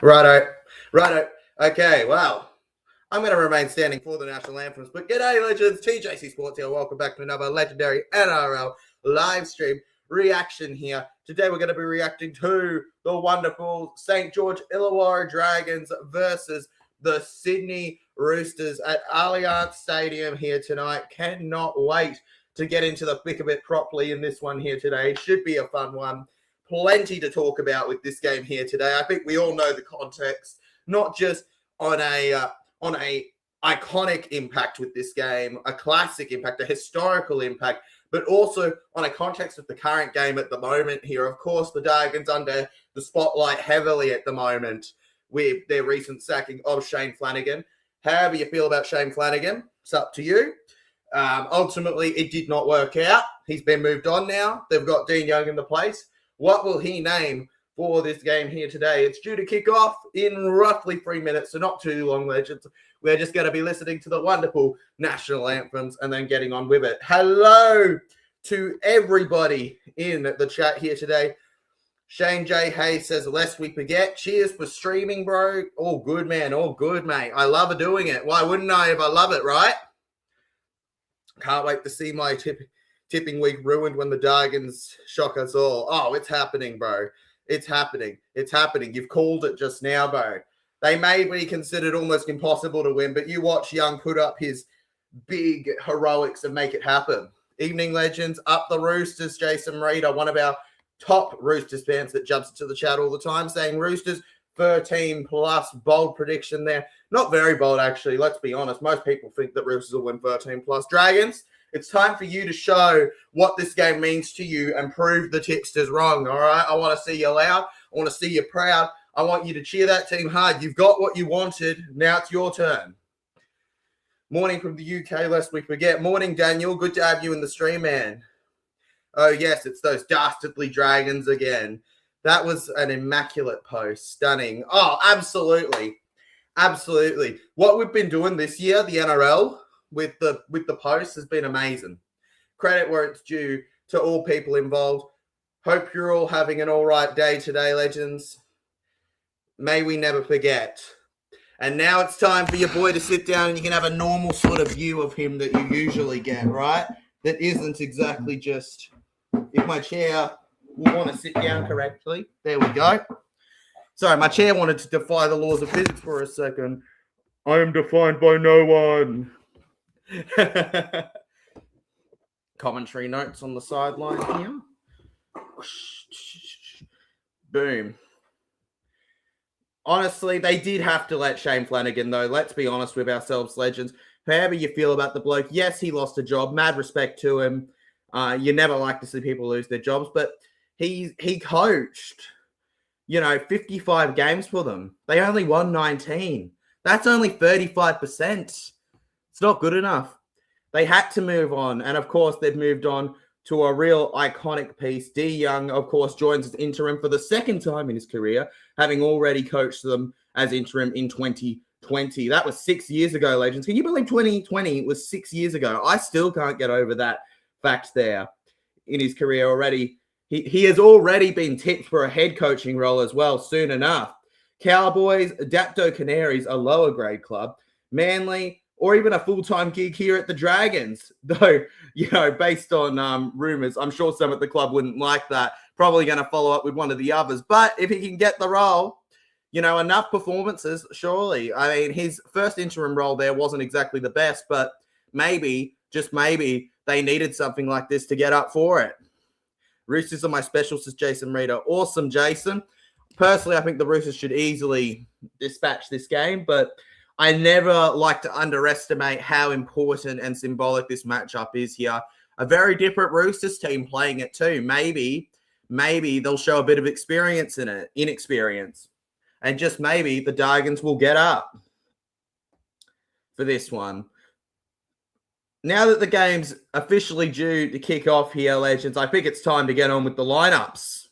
Righto. Righto. Okay, well, I'm going to remain standing for the national anthems. But g'day, legends. TJC Sports here. Welcome back to another legendary NRL live stream reaction here. Today, we're going to be reacting to the wonderful St. George Illawarra Dragons versus the Sydney Roosters at Allianz Stadium here tonight. Cannot wait to get into the thick of it properly in this one here today. Should be a fun one. Plenty to talk about with this game here today. I think we all know the context, not just on a iconic impact with this game, a classic impact, a historical impact, but also on a context of the current game at the moment here. Of course, the Dragons under the spotlight heavily at the moment with their recent sacking of Shane Flanagan. However you feel about Shane Flanagan, it's up to you. Ultimately, it did not work out. He's been moved on now. They've got Dean Young in the place. What will he name for this game here today? It's due to kick off in roughly 3 minutes, so not too long, legends. We're just going to be listening to the wonderful national anthems and then getting on with it. Hello to everybody in the chat here today. Shane J. Hayes says, lest we forget, cheers for streaming, bro. All good, man. All good, mate. I love doing it. Why wouldn't I if I love it, right? Can't wait to see my tipping week ruined when the Dragons shock us all. Oh, it's happening, bro. It's happening. It's happening. You've called it just now, bro. They may be considered almost impossible to win, but you watch Young put up his big heroics and make it happen. Evening, legends. Up the Roosters. Jason Reader, one of our top Roosters fans that jumps into the chat all the time, saying Roosters 13 plus. Bold prediction there. Not very bold, actually. Let's be honest. Most people think that Roosters will win 13 plus. Dragons, it's time for you to show what this game means to you and prove the tipsters wrong, all right? I want to see you loud. I want to see you proud. I want you to cheer that team hard. You've got what you wanted. Now it's your turn. Morning from the UK, lest we forget. Morning, Daniel. Good to have you in the stream, man. Oh, yes, it's those dastardly Dragons again. That was an immaculate post. Stunning. Oh, absolutely. Absolutely. What we've been doing this year, the NRL, with the posts has been amazing. Credit where it's due to all people involved. Hope you're all having an all right day today, legends. May we never forget. And now it's time for your boy to sit down and you can have a normal sort of view of him that you usually get, right? That isn't exactly just, if my chair will want to sit down correctly. There we go. Sorry, my chair wanted to defy the laws of physics for a second. I am defined by no one. Commentary notes on the sideline here. Boom. Honestly, they did have to let Shane Flanagan, though. Let's be honest with ourselves, legends. However you feel about the bloke, yes, he lost a job. Mad respect to him. You never like to see people lose their jobs, but he coached, 55 games for them. They only won 19. That's only 35%. It's not good enough. They had to move on. And, of course, they've moved on to a real iconic piece. D. Young, of course, joins as interim for the second time in his career, having already coached them as interim in 2020. That was 6 years ago, legends. Can you believe 2020 was 6 years ago? I still can't get over that fact there in his career already. He has already been tipped for a head coaching role as well soon enough. Cowboys, Dapto Canaries, a lower grade club. Manly, or even a full-time gig here at the Dragons. Though, based on rumors, I'm sure some at the club wouldn't like that. Probably going to follow up with one of the others. But if he can get the role, enough performances, surely. I mean, his first interim role there wasn't exactly the best, but maybe, just maybe, they needed something like this to get up for it. Roosters are my special, says Jason Reader. Awesome, Jason. Personally, I think the Roosters should easily dispatch this game, but I never like to underestimate how important and symbolic this matchup is here. A very different Roosters team playing it too. Maybe they'll show a bit of inexperience. And just maybe the Dragons will get up for this one. Now that the game's officially due to kick off here, legends, I think it's time to get on with the lineups.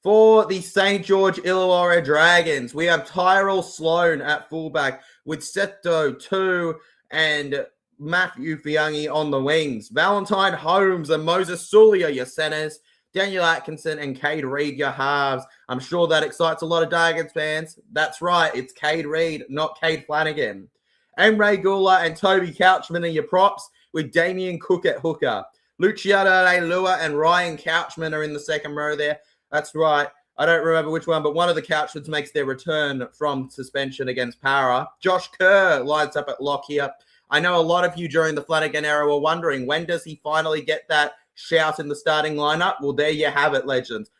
For the St. George Illawarra Dragons, we have Tyrell Sloan at fullback with Seto 2 and Matthew Fiangi on the wings. Valentine Holmes and Moses Sully are your centers. Daniel Atkinson and Cade Reid, your halves. I'm sure that excites a lot of Dragons fans. That's right, it's Cade Reid, not Cade Flanagan. Emre Gula and Toby Couchman are your props, with Damien Cook at hooker. Luciano Leilua and Ryan Couchman are in the second row there. That's right. I don't remember which one, but one of the Couchmans makes their return from suspension against Para. Josh Kerr lines up at lock here. I know a lot of you during the Flanagan era were wondering, when does he finally get that shout in the starting lineup? Well, there you have it, legends.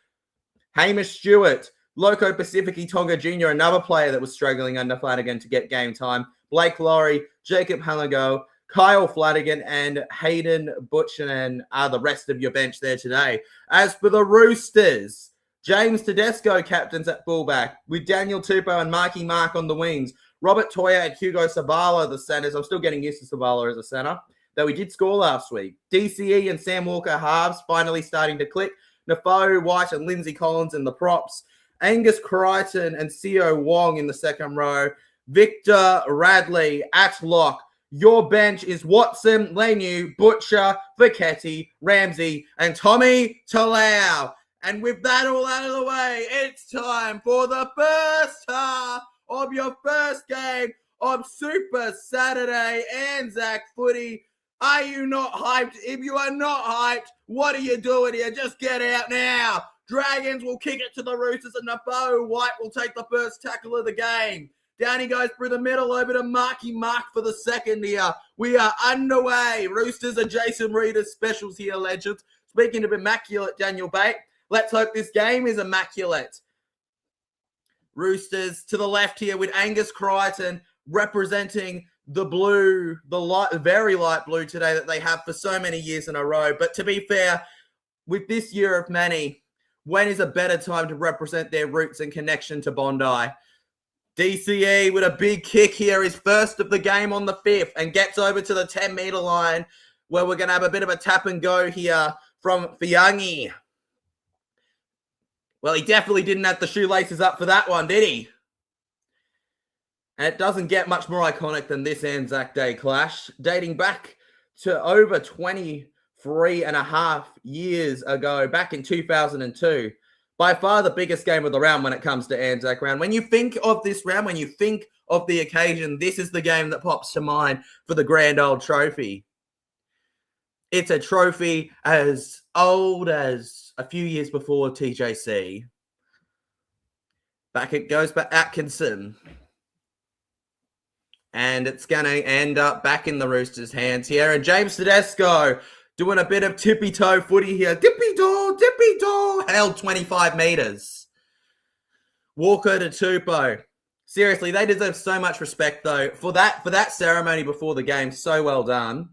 Hamish Stewart, Loco Pacifici Tonga Jr., another player that was struggling under Flanagan to get game time. Blake Laurie, Jacob Halago, Kyle Flanagan, and Hayden Butchanan are the rest of your bench there today. As for the Roosters, James Tedesco captains at fullback, with Daniel Tupou and Marky Mark on the wings. Robert Toya and Hugo Savala, the centers. I'm still getting used to Savala as a center, though he did score last week. DCE and Sam Walker halves, finally starting to click. Nafo White and Lindsay Collins in the props. Angus Crichton and Seo Wong in the second row. Victor Radley at lock. Your bench is Watson, Leniu, Butcher, Vachetti, Ramsey, and Tommy Talau. And with that all out of the way, it's time for the first half of your first game of Super Saturday Anzac footy. Are you not hyped? If you are not hyped, what are you doing here? Just get out now. Dragons will kick it to the Roosters, and Nafo White will take the first tackle of the game. Down he goes through the middle, over to Marky Mark for the second here. We are underway. Roosters are Jason Reader's specials here, legends. Speaking of immaculate, Daniel Bate, let's hope this game is immaculate. Roosters to the left here with Angus Crichton representing the blue, the light, very light blue today that they have for so many years in a row. But to be fair, with this year of Manny, when is a better time to represent their roots and connection to Bondi? DCE with a big kick here is first of the game on the 5th and gets over to the 10-meter line, where we're going to have a bit of a tap and go here from Fiangi. Well, he definitely didn't have the shoelaces up for that one, did he? And it doesn't get much more iconic than this Anzac Day clash, dating back to over 23 and a half years ago, back in 2002. By far the biggest game of the round when it comes to Anzac round. When you think of this round, when you think of the occasion, this is the game that pops to mind for the grand old trophy. It's a trophy as old as a few years before TJC. Back it goes by Atkinson. And it's going to end up back in the Roosters' hands here. And James Tedesco doing a bit of tippy-toe footy here. Tippy-toe, held 25 meters. Walker to Tupou. Seriously, they deserve so much respect, though, for that ceremony before the game. So well done.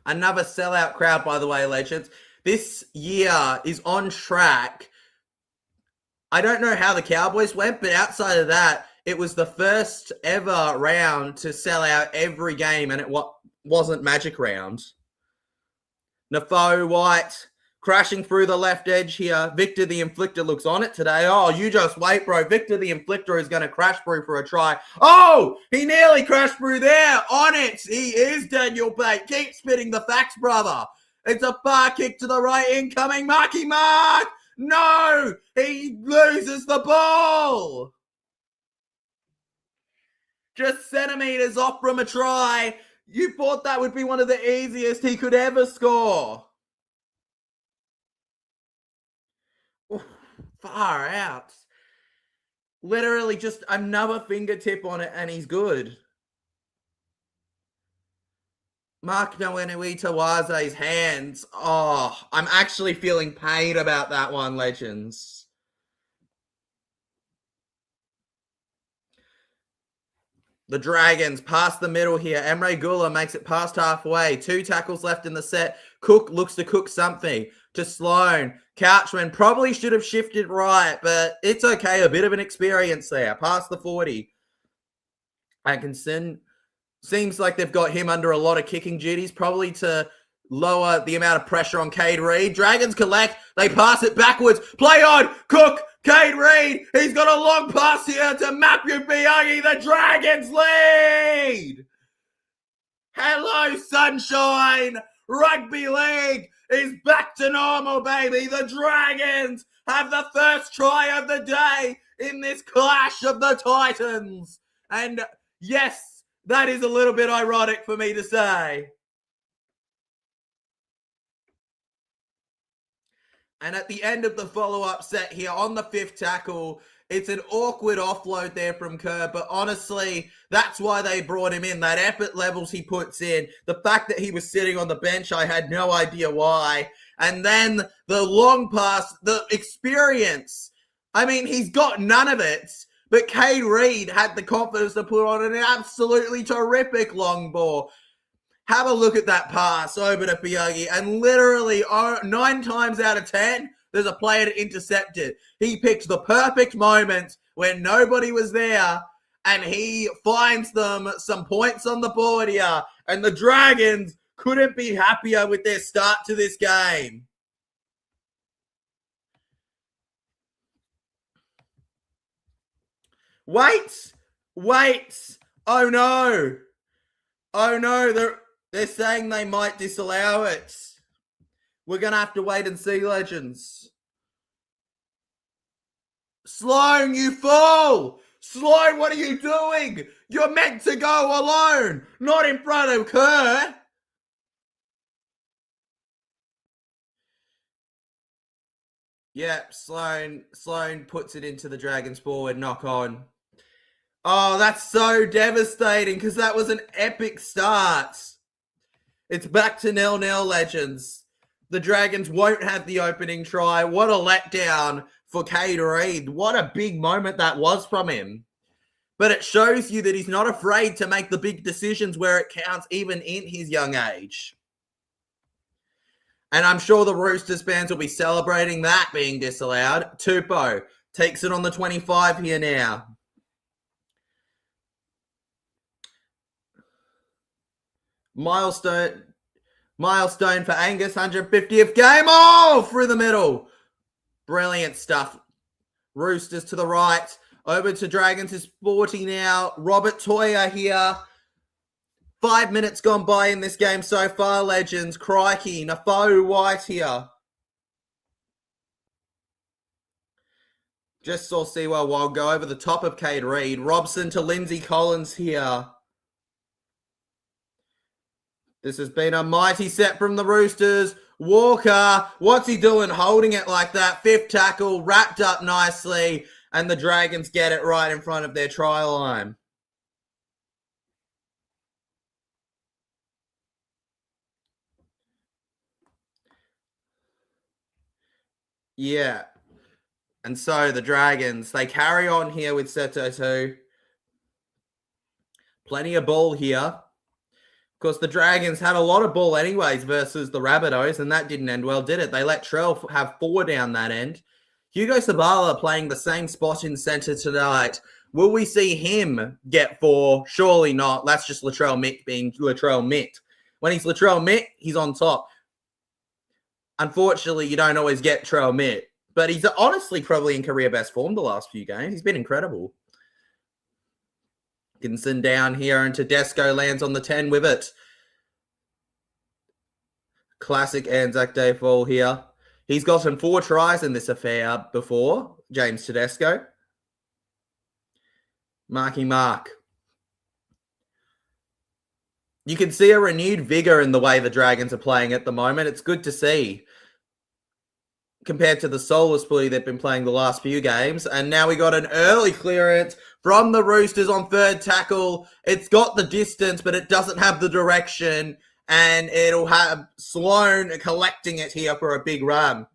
Another sellout crowd, by the way, legends. This year is on track. I don't know how the Cowboys went, but outside of that, it was the first ever round to sell out every game, and it wasn't Magic Round. Nafo White crashing through the left edge here. Victor the Inflictor looks on it today. Oh, you just wait, bro. Victor the Inflictor is going to crash through for a try. Oh, he nearly crashed through there. On it. He is Daniel Bate. Keep spitting the facts, brother. It's a far kick to the right. Incoming. Marky Mark. No, he loses the ball. Just centimeters off from a try. You thought that would be one of the easiest he could ever score. Ooh, far out. Literally just another fingertip on it and he's good. Mark Noenui Tawaze's hands. Oh, I'm actually feeling pain about that one, legends. The Dragons past the middle here. Emre Gula makes it past halfway. 2 tackles left in the set. Cook looks to cook something to Sloan. Couchman probably should have shifted right, but it's okay. A bit of an experience there. Past the 40. Atkinson. Seems like they've got him under a lot of kicking duties, probably to lower the amount of pressure on Cade Reid. Dragons collect. They pass it backwards. Play on. Cook. Cade Reid. He's got a long pass here to Matthew Biagi. The Dragons lead. Hello, sunshine. Rugby league is back to normal, baby. The Dragons have the first try of the day in this clash of the Titans. And yes, that is a little bit ironic for me to say. And at the end of the follow-up set here on the fifth tackle, it's an awkward offload there from Kerr, but honestly, that's why they brought him in. That effort levels he puts in, the fact that he was sitting on the bench, I had no idea why. And then the long pass, the experience. I mean, he's got none of it, but Cade Reed had the confidence to put on an absolutely terrific long ball. Have a look at that pass over to Piagi, and literally 9 times out of 10, there's a player to intercept it. He picks the perfect moment when nobody was there, and he finds them some points on the board here. And the Dragons couldn't be happier with their start to this game. Wait. Oh no. They're saying they might disallow it. We're going to have to wait and see, legends. Sloan, you fool! Sloan, what are you doing? You're meant to go alone, not in front of Kerr. Yep, Sloan puts it into the Dragons forward, knock on. Oh, that's so devastating because that was an epic start. It's back to 0-0, legends. The Dragons won't have the opening try. What a letdown for Cade Reed. What a big moment that was from him. But it shows you that he's not afraid to make the big decisions where it counts, even in his young age. And I'm sure the Roosters fans will be celebrating that being disallowed. Tupou takes it on the 25 here now. Milestone for Angus, 150th game. Oh, through the middle. Brilliant stuff. Roosters to the right. Over to Dragons is 40 now. Robert Toya here. 5 minutes gone by in this game so far, legends. Crikey. Nafau White here. Just saw Sewell Wild go over the top of Cade Reed. Robson to Lindsay Collins here. This has been a mighty set from the Roosters. Walker, what's he doing holding it like that? Fifth tackle, wrapped up nicely, and the Dragons get it right in front of their try line. Yeah. And so the Dragons, they carry on here with Seto 2. Plenty of ball here. Of course, the Dragons had a lot of ball anyways versus the Rabbitohs, and that didn't end well, did it? They let Trell have 4 down that end. Hugo Sabala playing the same spot in centre tonight. Will we see him get 4? Surely not. That's just Latrell Mick being Latrell Mitt. When he's Latrell Mitt, he's on top. Unfortunately, you don't always get Trell Mitt. But he's honestly probably in career best form the last few games. He's been incredible. Ginson down here, and Tedesco lands on the 10 with it. Classic Anzac Day fall here. He's gotten 4 tries in this affair before, James Tedesco. Marky Mark. You can see a renewed vigor in the way the Dragons are playing at the moment. It's good to see. Compared to the soulless footy they've been playing the last few games. And now we got an early clearance from the Roosters on third tackle. It's got the distance, but it doesn't have the direction. And it'll have Sloan collecting it here for a big run.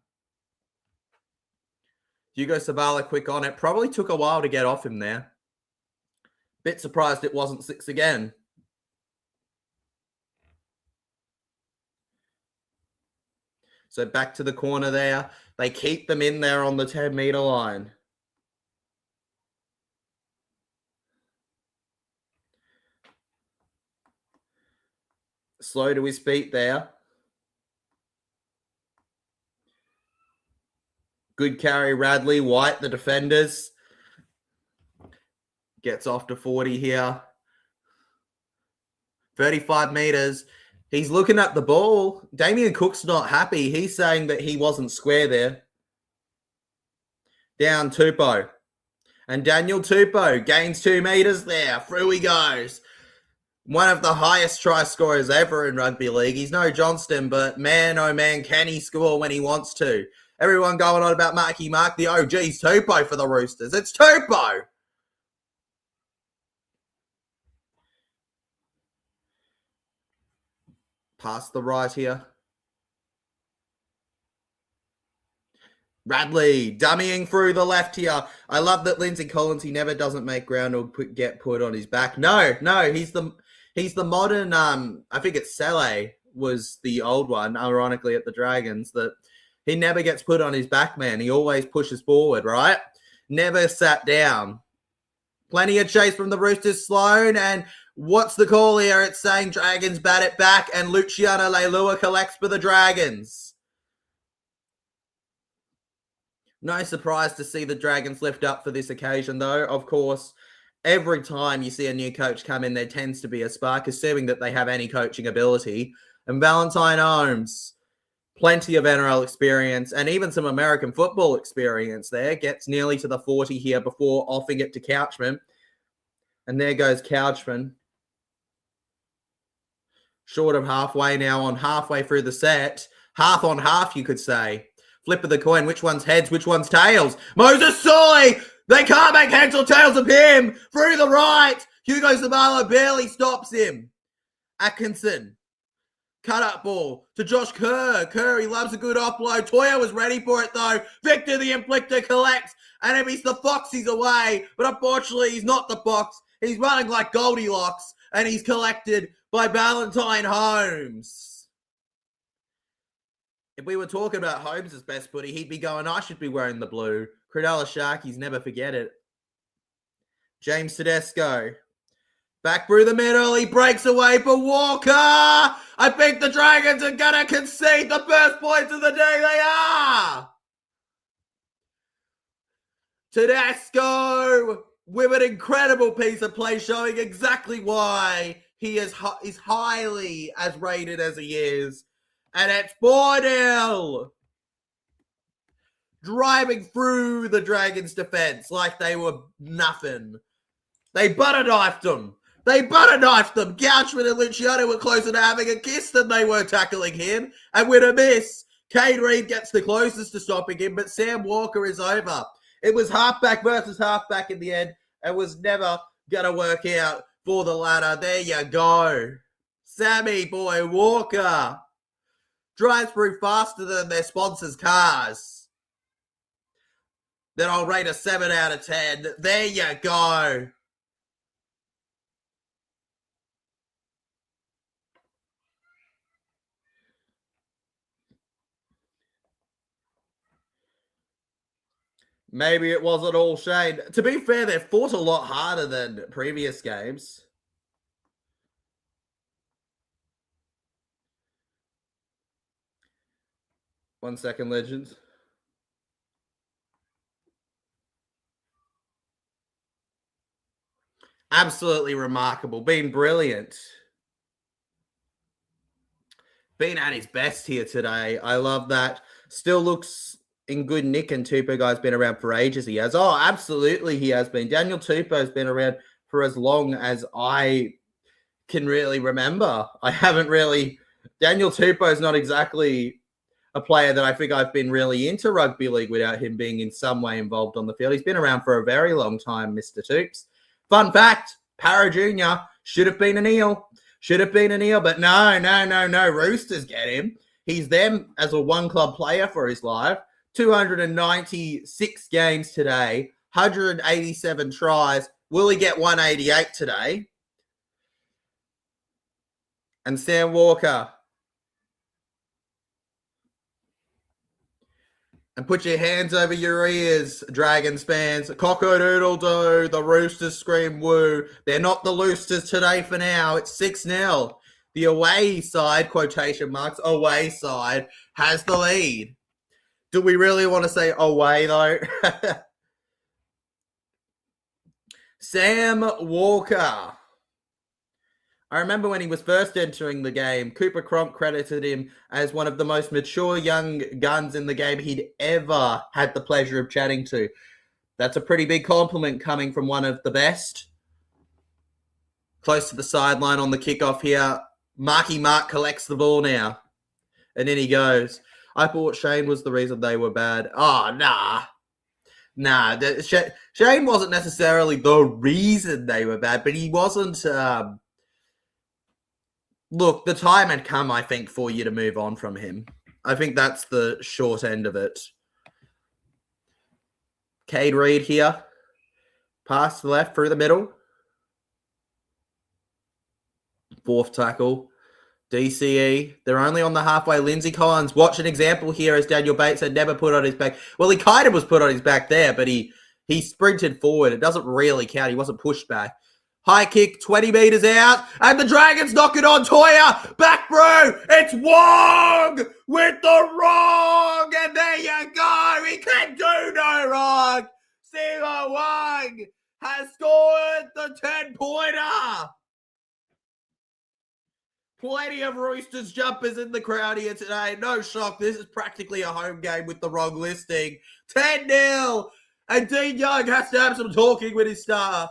Hugo Sabala quick on it. Probably took a while to get off him there. Bit surprised it wasn't 6 again. So back to the corner there. They keep them in there on the 10-meter line. Slow to his feet there. Good carry, Radley. White, the defenders. Gets off to 40 here. 35 meters. He's looking at the ball. Damien Cook's not happy. He's saying that he wasn't square there. Down Tupou. And Daniel Tupou gains 2 meters there. Through he goes. One of the highest try scorers ever in rugby league. He's no Johnston, but man, oh man, can he score when he wants to. Everyone going on about Marky Mark. The OG's Tupou for the Roosters. It's Tupou. Past the right here. Radley dummying through the left here. I love that Lindsay Collins, he never doesn't make ground or get put on his back. No, he's the modern, I think it's Sele was the old one, ironically, at the Dragons, that he never gets put on his back, man. He always pushes forward, right? Never sat down. Plenty of chase from the Roosters, Sloan, and what's the call here? It's saying Dragons bat it back, and Luciano Leilua collects for the Dragons. No surprise to see the Dragons lift up for this occasion, though. Of course, every time you see a new coach come in, there tends to be a spark, assuming that they have any coaching ability. And Valentine Holmes, plenty of NRL experience and even some American football experience there, gets nearly to the 40 here before offing it to Couchman. And there goes Couchman. Short of halfway now, on halfway through the set. Half on half, you could say. Flip of the coin. Which one's heads? Which one's tails? Moses Soy! They can't make heads or tails of him! Through the right! Hugo Sabalo barely stops him. Atkinson. Cut up ball to Josh Kerr. Kerr, he loves a good offload. Toya was ready for it though. Victor the Inflictor collects. And if he's the Fox, he's away. But unfortunately, he's not the Fox. He's running like Goldilocks. And he's collected by Valentine Holmes. If we were talking about Holmes' best buddy, he'd be going, I should be wearing the blue. Cronulla Sharkies, never forget it. James Tedesco. Back through the middle. He breaks away for Walker. I think the Dragons are going to concede the first points of the day. They are. Tedesco with an incredible piece of play showing exactly why he is highly as rated as he is. And it's 4-0. Driving through the Dragons' defense like they were nothing. They butter knifed them. Couchman and Luciano were closer to having a kiss than they were tackling him. And with a miss, Cade Reid gets the closest to stopping him, but Sam Walker is over. It was halfback versus halfback in the end. It was never going to work out for the latter. There you go. Sammy boy Walker drives through faster than their sponsors' cars. Then I'll rate a 7 out of 10. There you go. Maybe it wasn't all Shane. To be fair, they fought a lot harder than previous games. One second, Legends. Absolutely remarkable. Been brilliant. Been at his best here today. I love that. Still looks in good nick, and Tupou guy's been around for ages. He has. Oh, absolutely he has been. Daniel Tupou has been around for as long as I can really remember. I haven't really... Daniel Tupou is not exactly a player that I think I've been really into rugby league without him being in some way involved on the field. He's been around for a very long time, Mr. Toops. Fun fact, Para Jr. should have been an Eel. But no. Roosters get him. He's them as a one-club player for his life. 296 games today, 187 tries. Will he get 188 today? And Sam Walker. And put your hands over your ears, Dragons fans. Cock-a-doodle-doo. The Roosters scream woo. They're not the Roosters today for now. It's 6-0. The away side, quotation marks, away side, has the lead. Do we really want to say away, though? Sam Walker. I remember when he was first entering the game, Cooper Cronk credited him as one of the most mature young guns in the game he'd ever had the pleasure of chatting to. That's a pretty big compliment coming from one of the best. Close to the sideline on the kickoff here. Marky Mark collects the ball now. And in he goes. I thought Shane was the reason they were bad. Oh, nah. Nah. Shane wasn't necessarily the reason they were bad, but he wasn't... Look, the time had come, I think, for you to move on from him. I think that's the short end of it. Cade Reid here. Pass to the left, through the middle. Fourth tackle. DCE. They're only on the halfway. Lindsay Collins. Watch an example here as Daniel Bates had never put on his back. Well, he kind of was put on his back there, but he sprinted forward. It doesn't really count. He wasn't pushed back. High kick, 20 metres out, and the Dragons knock it on Toya. Back through. It's Wong with the wrong. And there you go. He can do no wrong. Siwa Wong has scored the 10-pointer. Plenty of Roosters jumpers in the crowd here today. No shock. This is practically a home game with the wrong listing. 10-0. And Dean Young has to have some talking with his staff.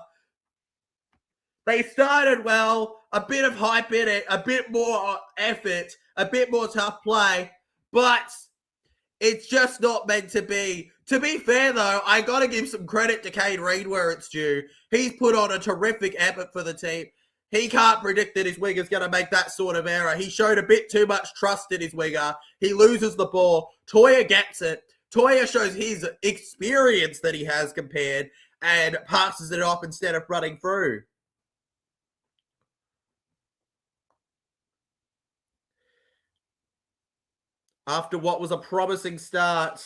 They started well, a bit of hype in it, a bit more effort, a bit more tough play, but it's just not meant to be. To be fair, though, I got to give some credit to Cade Reid where it's due. He's put on a terrific effort for the team. He can't predict that his winger's going to make that sort of error. He showed a bit too much trust in his winger. He loses the ball. Toya gets it. Toya shows his experience that he has compared and passes it off instead of running through. After what was a promising start.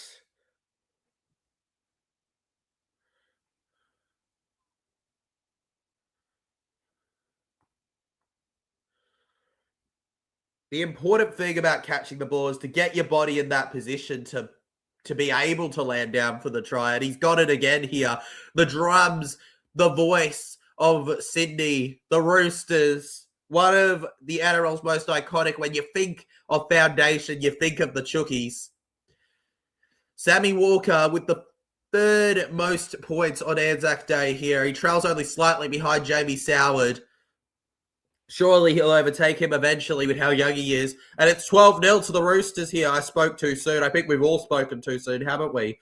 The important thing about catching the ball is to get your body in that position to be able to land down for the try. And he's got it again here. The drums, the voice of Sydney, the Roosters, one of the NRL's most iconic. When you think of foundation, you think of the Chookies. Sammy Walker with the third most points on Anzac Day here. He trails only slightly behind Jamie Soward. Surely he'll overtake him eventually with how young he is. And it's 12-0 to the Roosters here. I spoke too soon. I think we've all spoken too soon, haven't we?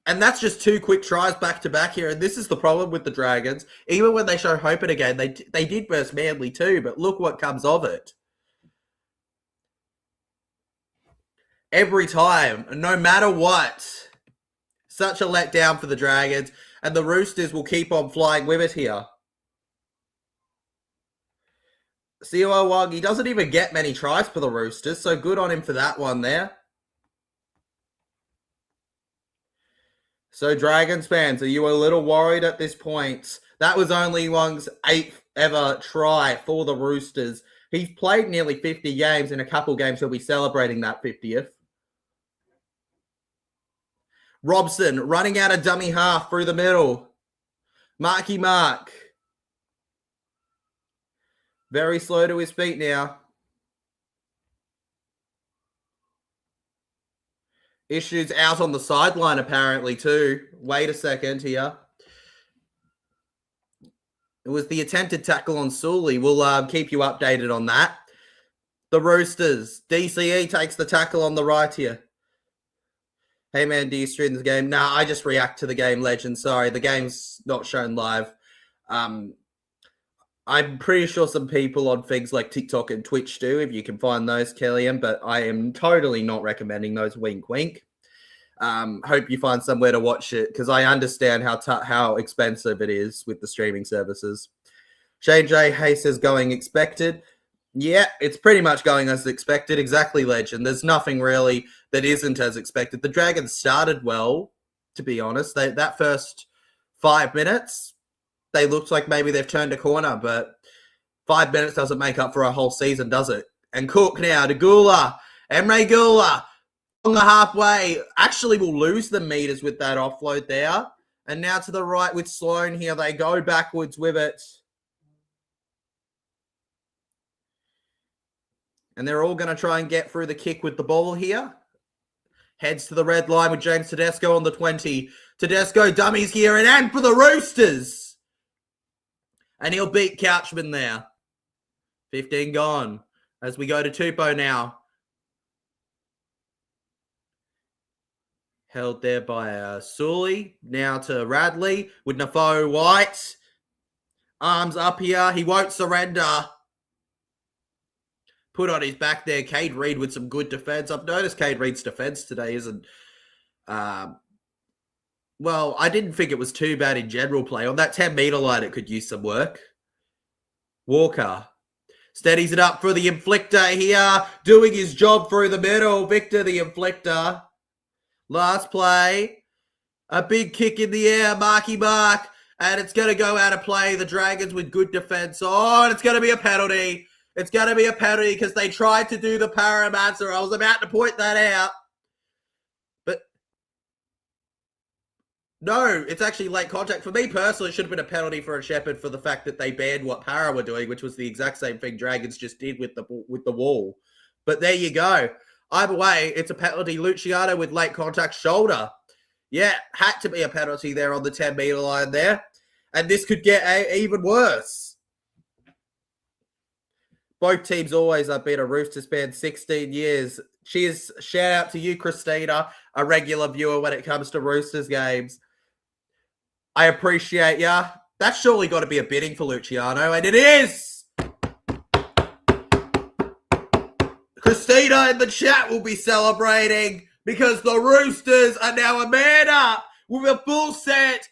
And that's just two quick tries back-to-back here. And this is the problem with the Dragons. Even when they show hope in a game, they did burst Manly too. But look what comes of it. Every time, no matter what. Such a letdown for the Dragons. And the Roosters will keep on flying with it here. Siwa Wong, he doesn't even get many tries for the Roosters. So good on him for that one there. So, Dragons fans, are you a little worried at this point? That was only Wong's 8th ever try for the Roosters. He's played nearly 50 games. In a couple games, he'll be celebrating that 50th. Robson running out of dummy half through the middle. Marky Mark. Very slow to his feet now. Issues out on the sideline apparently too. Wait a second here. It was the attempted tackle on Sully. We'll keep you updated on that. The Roosters. DCE takes the tackle on the right here. Hey man, do you stream the game? Nah, I just react to the game, Legend. Sorry, the game's not shown live. I'm pretty sure some people on things like TikTok and Twitch do, if you can find those, Kellyanne, but I am totally not recommending those. Wink, wink. Hope you find somewhere to watch it, because I understand how expensive it is with the streaming services. Shane J. Hayes says going expected. Yeah, it's pretty much going as expected. Exactly, Legend. There's nothing really that isn't as expected. The Dragons started well, to be honest. That first 5 minutes, they looked like maybe they've turned a corner, but 5 minutes doesn't make up for a whole season, does it? And Cook now to Gula. Emre Gula on the halfway. Actually will lose the meters with that offload there. And now to the right with Sloan here. They go backwards with it. And they're all going to try and get through the kick with the ball here. Heads to the red line with James Tedesco on the 20. Tedesco dummies here and for the Roosters. And he'll beat Couchman there. 15 gone. As we go to Tupou now. Held there by Sully. Now to Radley with Nafo White. Arms up here. He won't surrender. Put on his back there. Cade Reed with some good defense. I've noticed Cade Reed's defense today isn't... well, I didn't think it was too bad in general play. On that 10-metre line, it could use some work. Walker steadies it up for the inflictor here. Doing his job through the middle. Victor the inflictor. Last play. A big kick in the air. Marky Mark. And it's going to go out of play. The Dragons with good defense. Oh, and it's going to be a penalty. It's going to be a penalty because they tried to do the Parramatta. I was about to point that out. But no, it's actually late contact. For me personally, it should have been a penalty for a Shepherd for the fact that they banned what Para were doing, which was the exact same thing Dragons just did with the wall. But there you go. Either way, it's a penalty. Luciano with late contact shoulder. Yeah, had to be a penalty there on the 10-metre line there. And this could get even worse. Both teams always have been a Roosters fan 16 years. Cheers. Shout out to you, Christina, a regular viewer when it comes to Roosters games. I appreciate ya. That's surely got to be a bidding for Luciano, and it is! Christina in the chat will be celebrating because the Roosters are now a man up with a full set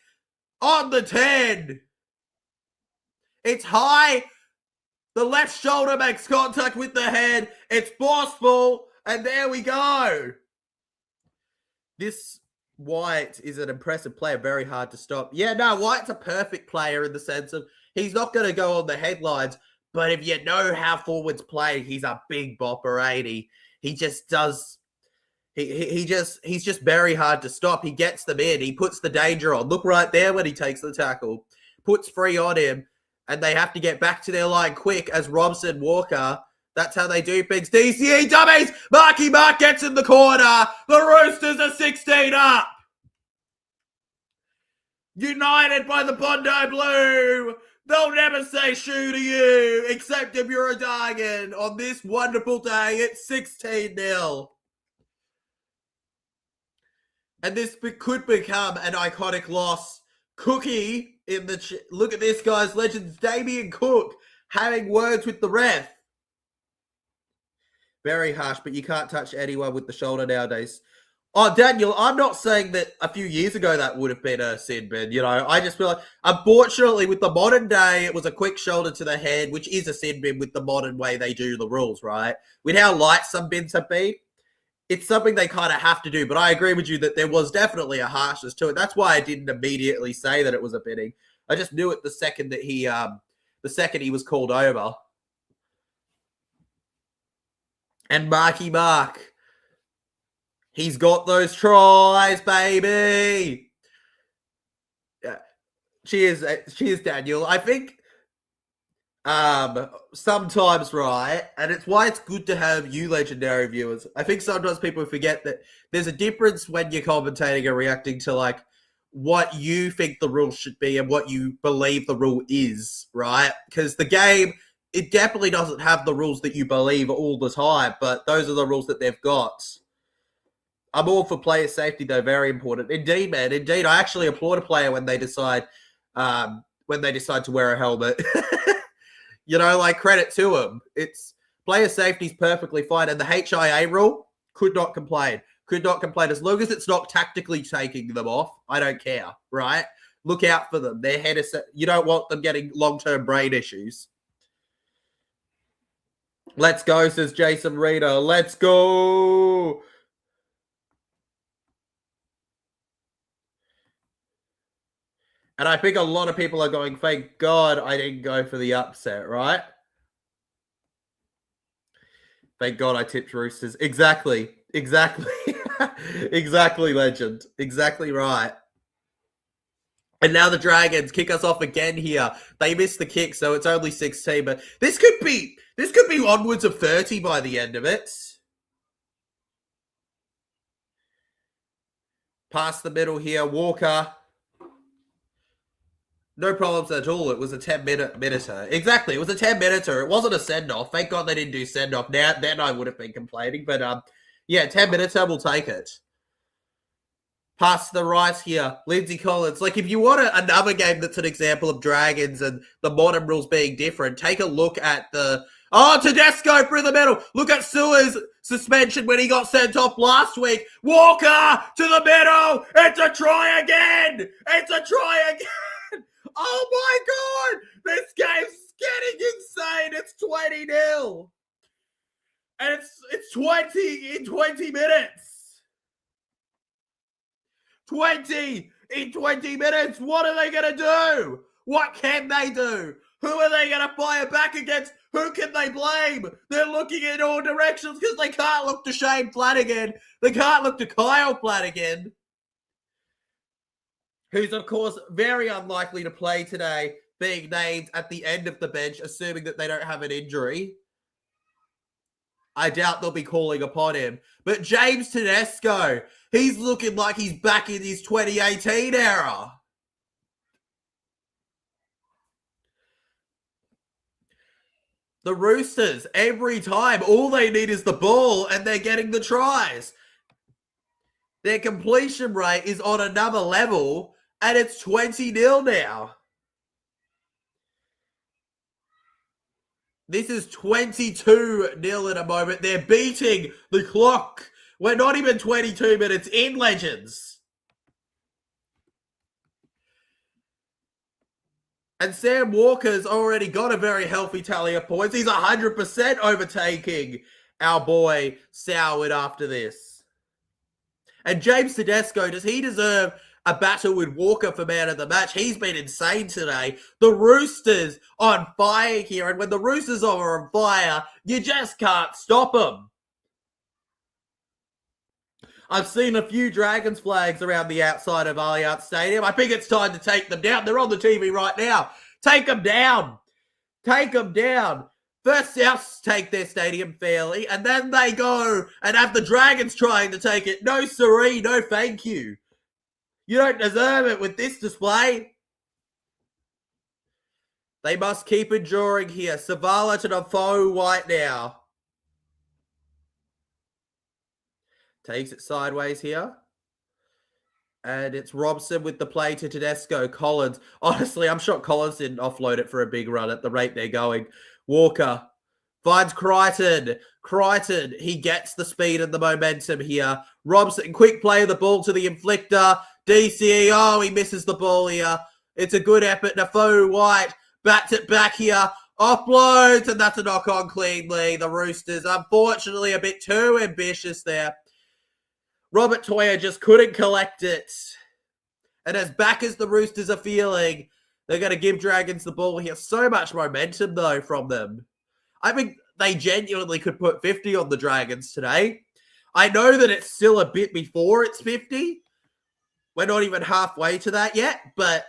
on the 10. It's high. The left shoulder makes contact with the head. It's forceful. And there we go. This White is an impressive player. Very hard to stop. Yeah, no, White's a perfect player in the sense of he's not going to go on the headlines. But if you know how forwards play, he's a big bopper, 80. He just does... He's just very hard to stop. He gets them in. He puts the danger on. Look right there when he takes the tackle. Puts 3 on him. And they have to get back to their line quick as Robson Walker. That's how they do things. DCE dummies! Marky Mark gets in the corner. The Roosters are 16 up. United by the Bondi Blue. They'll never say shoo to you, except if you're a Dargan. On this wonderful day, it's 16-0. And this could become an iconic loss. Cookie in the... Look at this, guys. Legends Damien Cook having words with the ref. Very harsh, but you can't touch anyone with the shoulder nowadays. Oh, Daniel, I'm not saying that a few years ago that would have been a sin bin. You know, I just feel like, unfortunately, with the modern day, it was a quick shoulder to the head, which is a sin bin with the modern way they do the rules, right? With how light some bins have been. It's something they kind of have to do, but I agree with you that there was definitely a harshness to it. That's why I didn't immediately say that it was a bidding. I just knew it the second that he was called over. And Marky Mark, he's got those tries, baby. Yeah. Cheers, Daniel. I think sometimes, right, and it's why it's good to have you legendary viewers. I think sometimes people forget that there's a difference when you're commentating and reacting to like what you think the rule should be and what you believe the rule is, right? Because the game, it definitely doesn't have the rules that you believe all the time, but those are the rules that they've got. I'm all for player safety, though. Very important. Indeed, man. Indeed, I actually applaud a player when they decide to wear a helmet. You know, like, credit to them. It's player safety is perfectly fine. And the HIA rule, could not complain. Could not complain. As long as it's not tactically taking them off, I don't care, right? Look out for them. Their head is... You don't want them getting long-term brain issues. Let's go, says Jason Reader. Let's go. And I think a lot of people are going, thank God I didn't go for the upset, right? Thank God I tipped Roosters. Exactly. Exactly, legend. Exactly right. And now the Dragons kick us off again here. They missed the kick, so it's only 16. But this could be onwards of 30 by the end of it. Past the middle here, Walker. No problems at all. It was a 10-minute. Exactly, it was a 10-minute. It wasn't a send-off. Thank God they didn't do send-off. Now, then I would have been complaining. But, yeah, 10-minute, we'll take it. Pass to the right here, Lindsay Collins. Like, if you want another game that's an example of Dragons and the modern rules being different, take a look at the... Oh, Tedesco through the middle. Look at Suar's suspension when he got sent off last week. Walker to the middle. It's a try again. It's a try again. Oh, my God. This game's getting insane. It's 20-0. And it's 20 in 20 minutes. 20 in 20 minutes. What are they going to do? What can they do? Who are they going to fire back against? Who can they blame? They're looking in all directions because they can't look to Shane Flanagan. They can't look to Kyle Flanagan, who's, of course, very unlikely to play today, being named at the end of the bench, assuming that they don't have an injury. I doubt they'll be calling upon him. But James Tedesco, he's looking like he's back in his 2018 era. The Roosters, every time, all they need is the ball and they're getting the tries. Their completion rate is on another level and it's 20-0 now. This is 22-0 at a moment. They're beating the clock. We're not even 22 minutes in, legends. And Sam Walker's already got a very healthy tally of points. He's 100% overtaking our boy Soward after this. And James Tedesco, does he deserve a battle with Walker for man of the match? He's been insane today. The Roosters on fire here. And when the Roosters are on fire, you just can't stop them. I've seen a few Dragons flags around the outside of Allianz Stadium. I think it's time to take them down. They're on the TV right now. Take them down. Take them down. First Souths take their stadium fairly, and then they go and have the Dragons trying to take it. No siree, no thank you. You don't deserve it with this display. They must keep enduring here. Savala to the foe white now. Takes it sideways here. And it's Robson with the play to Tedesco. Collins. Honestly, I'm shocked Collins didn't offload it for a big run at the rate they're going. Walker finds Crichton. Crichton, he gets the speed and the momentum here. Robson, quick play of the ball to the inflictor. DCE, oh, he misses the ball here. It's a good effort. Nafoe White bats it back here. Offloads, and that's a knock-on cleanly. The Roosters, unfortunately, a bit too ambitious there. Robert Toya just couldn't collect it. And as back as the Roosters are feeling, they're going to give Dragons the ball here. So much momentum, though, from them. I think they genuinely could put 50 on the Dragons today. I know that it's still a bit before it's 50. We're not even halfway to that yet, but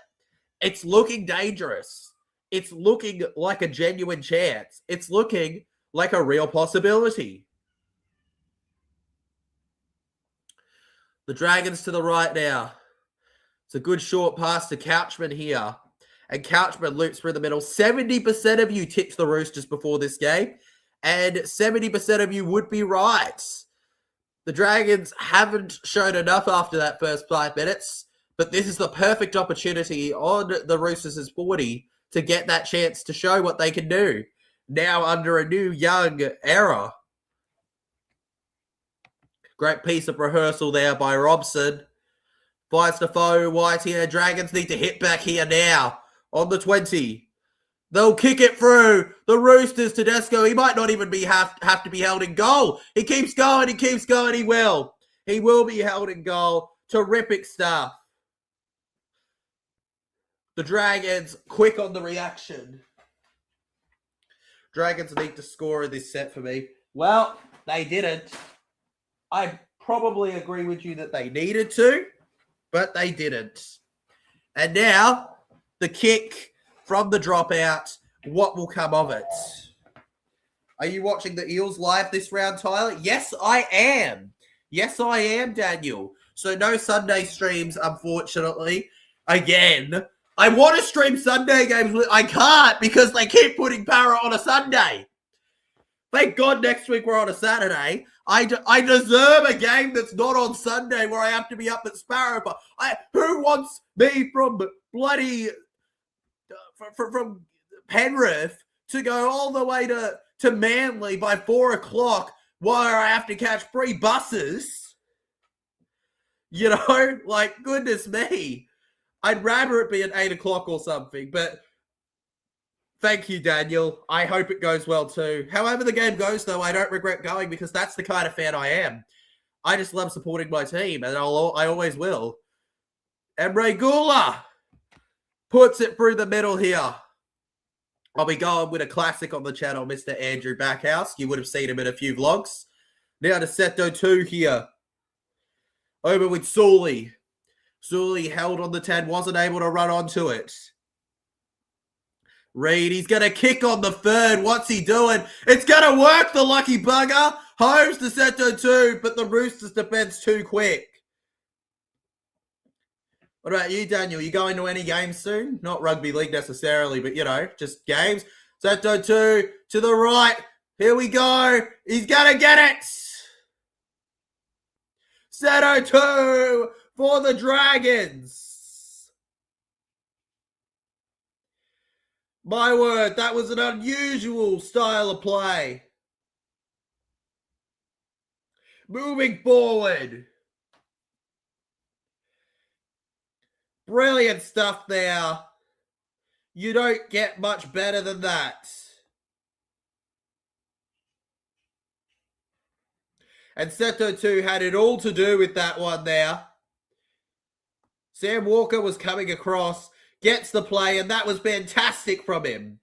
it's looking dangerous. It's looking like a genuine chance. It's looking like a real possibility. The Dragons to the right now. It's a good short pass to Couchman here. And Couchman loops through the middle. 70% of you tipped the Roosters before this game. And 70% of you would be right. The Dragons haven't shown enough after that first 5 minutes. But this is the perfect opportunity on the Roosters' 40 to get that chance to show what they can do. Now under a new young era. Great piece of rehearsal there by Robson. Finds Nafoe White here. Dragons need to hit back here now. On the 20. They'll kick it through. The Roosters, Tedesco. He might not even have to be held in goal. He keeps going. He keeps going. He will. He will be held in goal. Terrific stuff. The Dragons quick on the reaction. Dragons need to score in this set for me. Well, they didn't. I probably agree with you that they needed to, but they didn't. And now, the kick from the dropout. What will come of it? Are you watching the Eels live this round, Tyler? Yes, I am. Yes, I am, Daniel. So no Sunday streams, unfortunately. Again, I want to stream Sunday games. I can't because they keep putting Para on a Sunday. Thank God next week we're on a Saturday. I deserve a game that's not on Sunday where I have to be up at Sparrow. But who wants me from bloody from Penrith to go all the way to Manly by 4 o'clock where I have to catch 3 buses? You know, like, goodness me. I'd rather it be at 8 o'clock or something, but thank you, Daniel. I hope it goes well too. However the game goes, though, I don't regret going because that's the kind of fan I am. I just love supporting my team, and I always will. Emre Gula puts it through the middle here. I'll be going with a classic on the channel, Mr. Andrew Backhouse. You would have seen him in a few vlogs. Now to Seto 2 here. Over with Sully. Sully held on the 10, wasn't able to run onto it. Reed, he's going to kick on the third. What's he doing? It's going to work, the lucky bugger. Holmes to Seto 2, but the Roosters defense too quick. What about you, Daniel? You going to any games soon? Not rugby league necessarily, but, you know, just games. Seto 2 to the right. Here we go. He's going to get it. Seto 2 for the Dragons. My word, that was an unusual style of play. Moving forward. Brilliant stuff there. You don't get much better than that. And Seto 2 had it all to do with that one there. Sam Walker was coming across, gets the play, and that was fantastic from him.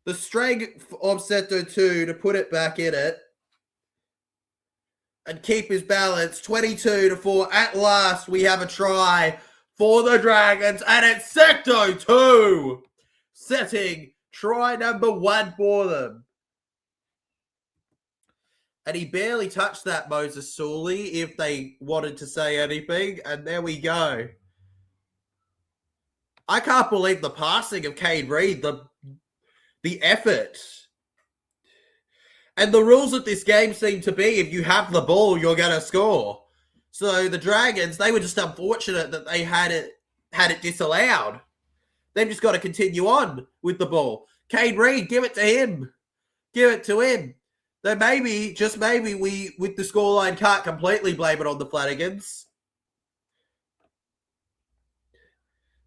The strength of Seto 2 to put it back in it and keep his balance. 22-4. At last, we have a try for the Dragons, and it's Seto 2 setting try number 1 for them. And he barely touched that, Moses Sully, if they wanted to say anything. And there we go. I can't believe the passing of Cade Reed, the effort. And the rules of this game seem to be if you have the ball, you're going to score. So the Dragons, they were just unfortunate that they had it disallowed. They've just got to continue on with the ball. Cade Reed, give it to him. Give it to him. Then maybe, just maybe, we, with the scoreline, can't completely blame it on the Flanagans.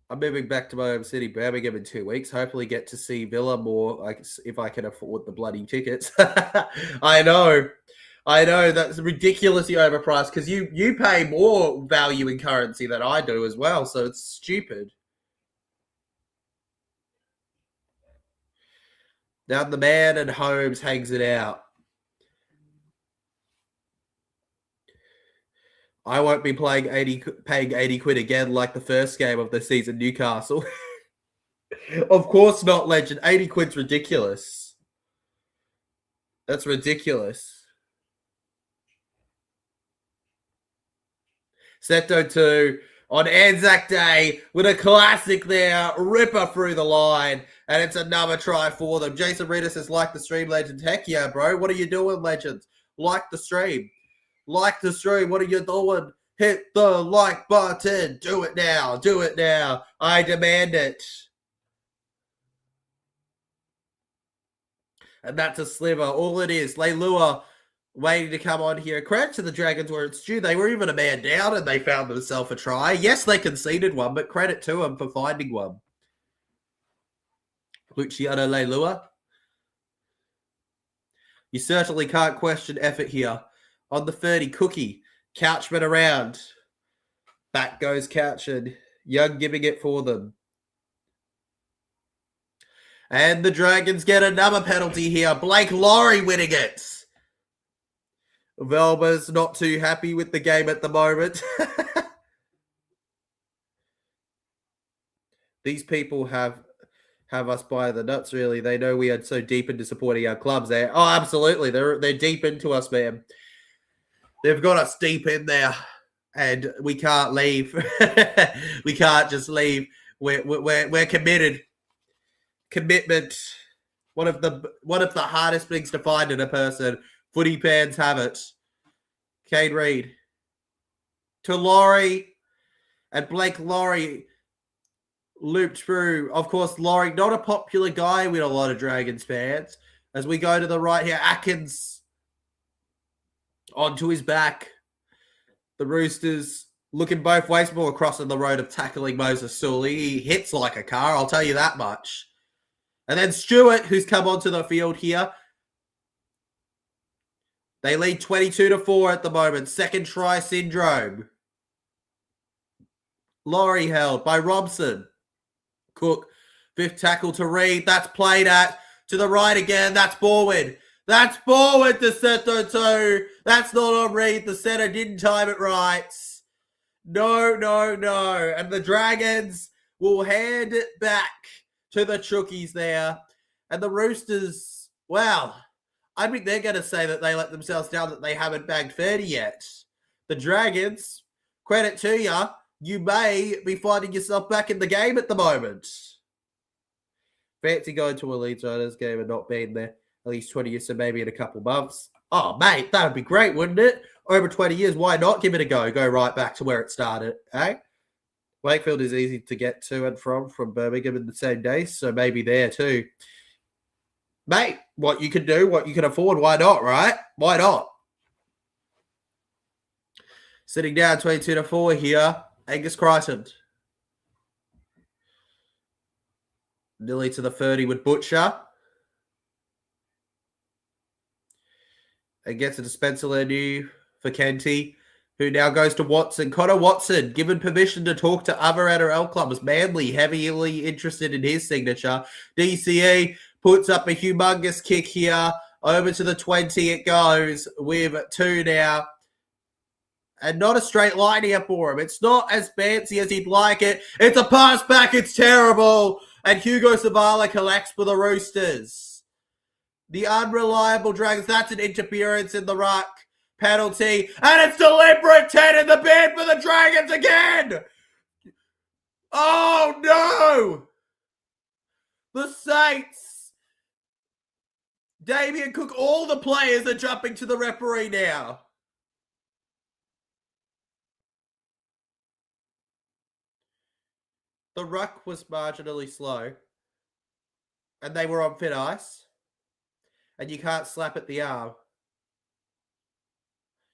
I'm moving back to my home city, Birmingham, in 2 weeks. Hopefully get to see Villa more, like, if I can afford the bloody tickets. I know. That's ridiculously overpriced because you pay more value in currency than I do as well, so it's stupid. Now the man and Holmes hangs it out. I won't be paying 80 quid again like the first game of the season, Newcastle. Of course not, legend. 80 quid's ridiculous. That's ridiculous. Seto 2 on Anzac Day with a classic there. Ripper through the line. And it's another try for them. Jason Reeder says, like the stream, legend. Heck yeah, bro. What are you doing, legends? Like the stream. Like the stream. What are you doing? Hit the like button. Do it now. Do it now. I demand it. And that's a sliver. All it is. Leilua waiting to come on here. Credit to the Dragons where it's due. They were even a man down and they found themselves a try. Yes, they conceded one, but credit to them for finding one. Luciano Leilua. You certainly can't question effort here. On the 30, Cookie. Couchman around. Back goes Couchman. Young giving it for them. And the Dragons get another penalty here. Blake Laurie winning it. Velma's not too happy with the game at the moment. These people have us by the nuts, really. They know we are so deep into supporting our clubs there. Oh, absolutely. They're deep into us, man. They've got us deep in there, and we can't leave. We can't just leave. We're committed. Commitment. One of the hardest things to find in a person. Footy fans have it. Kane Reid to Laurie, and Blake Laurie looped through. Of course, Laurie, not a popular guy with a lot of Dragons fans. As we go to the right here, Atkins onto his back. The Roosters looking both ways, more crossing the road of tackling Moses Sully. He hits like a car, I'll tell you that much. And then Stewart, who's come onto the field here. They lead 22-4 at the moment. Second try syndrome. Laurie held by Robson. Cook, fifth tackle to Reid. That's played at. To the right again. That's forward. That's forward to Seto too. That's not on Reid. The center didn't time it right. No. And the Dragons will hand it back to the Chookies there. And the Roosters, well, I think they're going to say that they let themselves down, that they haven't bagged 30 yet. The Dragons, credit to you, you may be finding yourself back in the game at the moment. Fancy going to a Leeds Riders game and not being there at least 20 years, so maybe in a couple months. Oh, mate, that would be great, wouldn't it? Over 20 years, why not give it a go? Go right back to where it started, eh? Wakefield is easy to get to and from Birmingham in the same day, so maybe there too. Mate, what you can do, what you can afford, why not, right? Why not? Sitting down 22-4 here, Angus Crichton. Nearly to the 30 with Butcher. And gets a dispenser new for Kenty, who now goes to Watson. Connor Watson, given permission to talk to other NRL clubs. Manly, heavily interested in his signature. DCE puts up a humongous kick here. Over to the 20 it goes with 2 now. And not a straight line here for him. It's not as fancy as he'd like it. It's a pass back. It's terrible. And Hugo Savala collects for the Roosters. The unreliable Dragons. That's an interference in the ruck. Penalty. And it's deliberate. 10 in the bin for the Dragons again. Oh, no. The Saints. Damien Cook. All the players are jumping to the referee now. The ruck was marginally slow. And they were on thin ice. And you can't slap at the arm.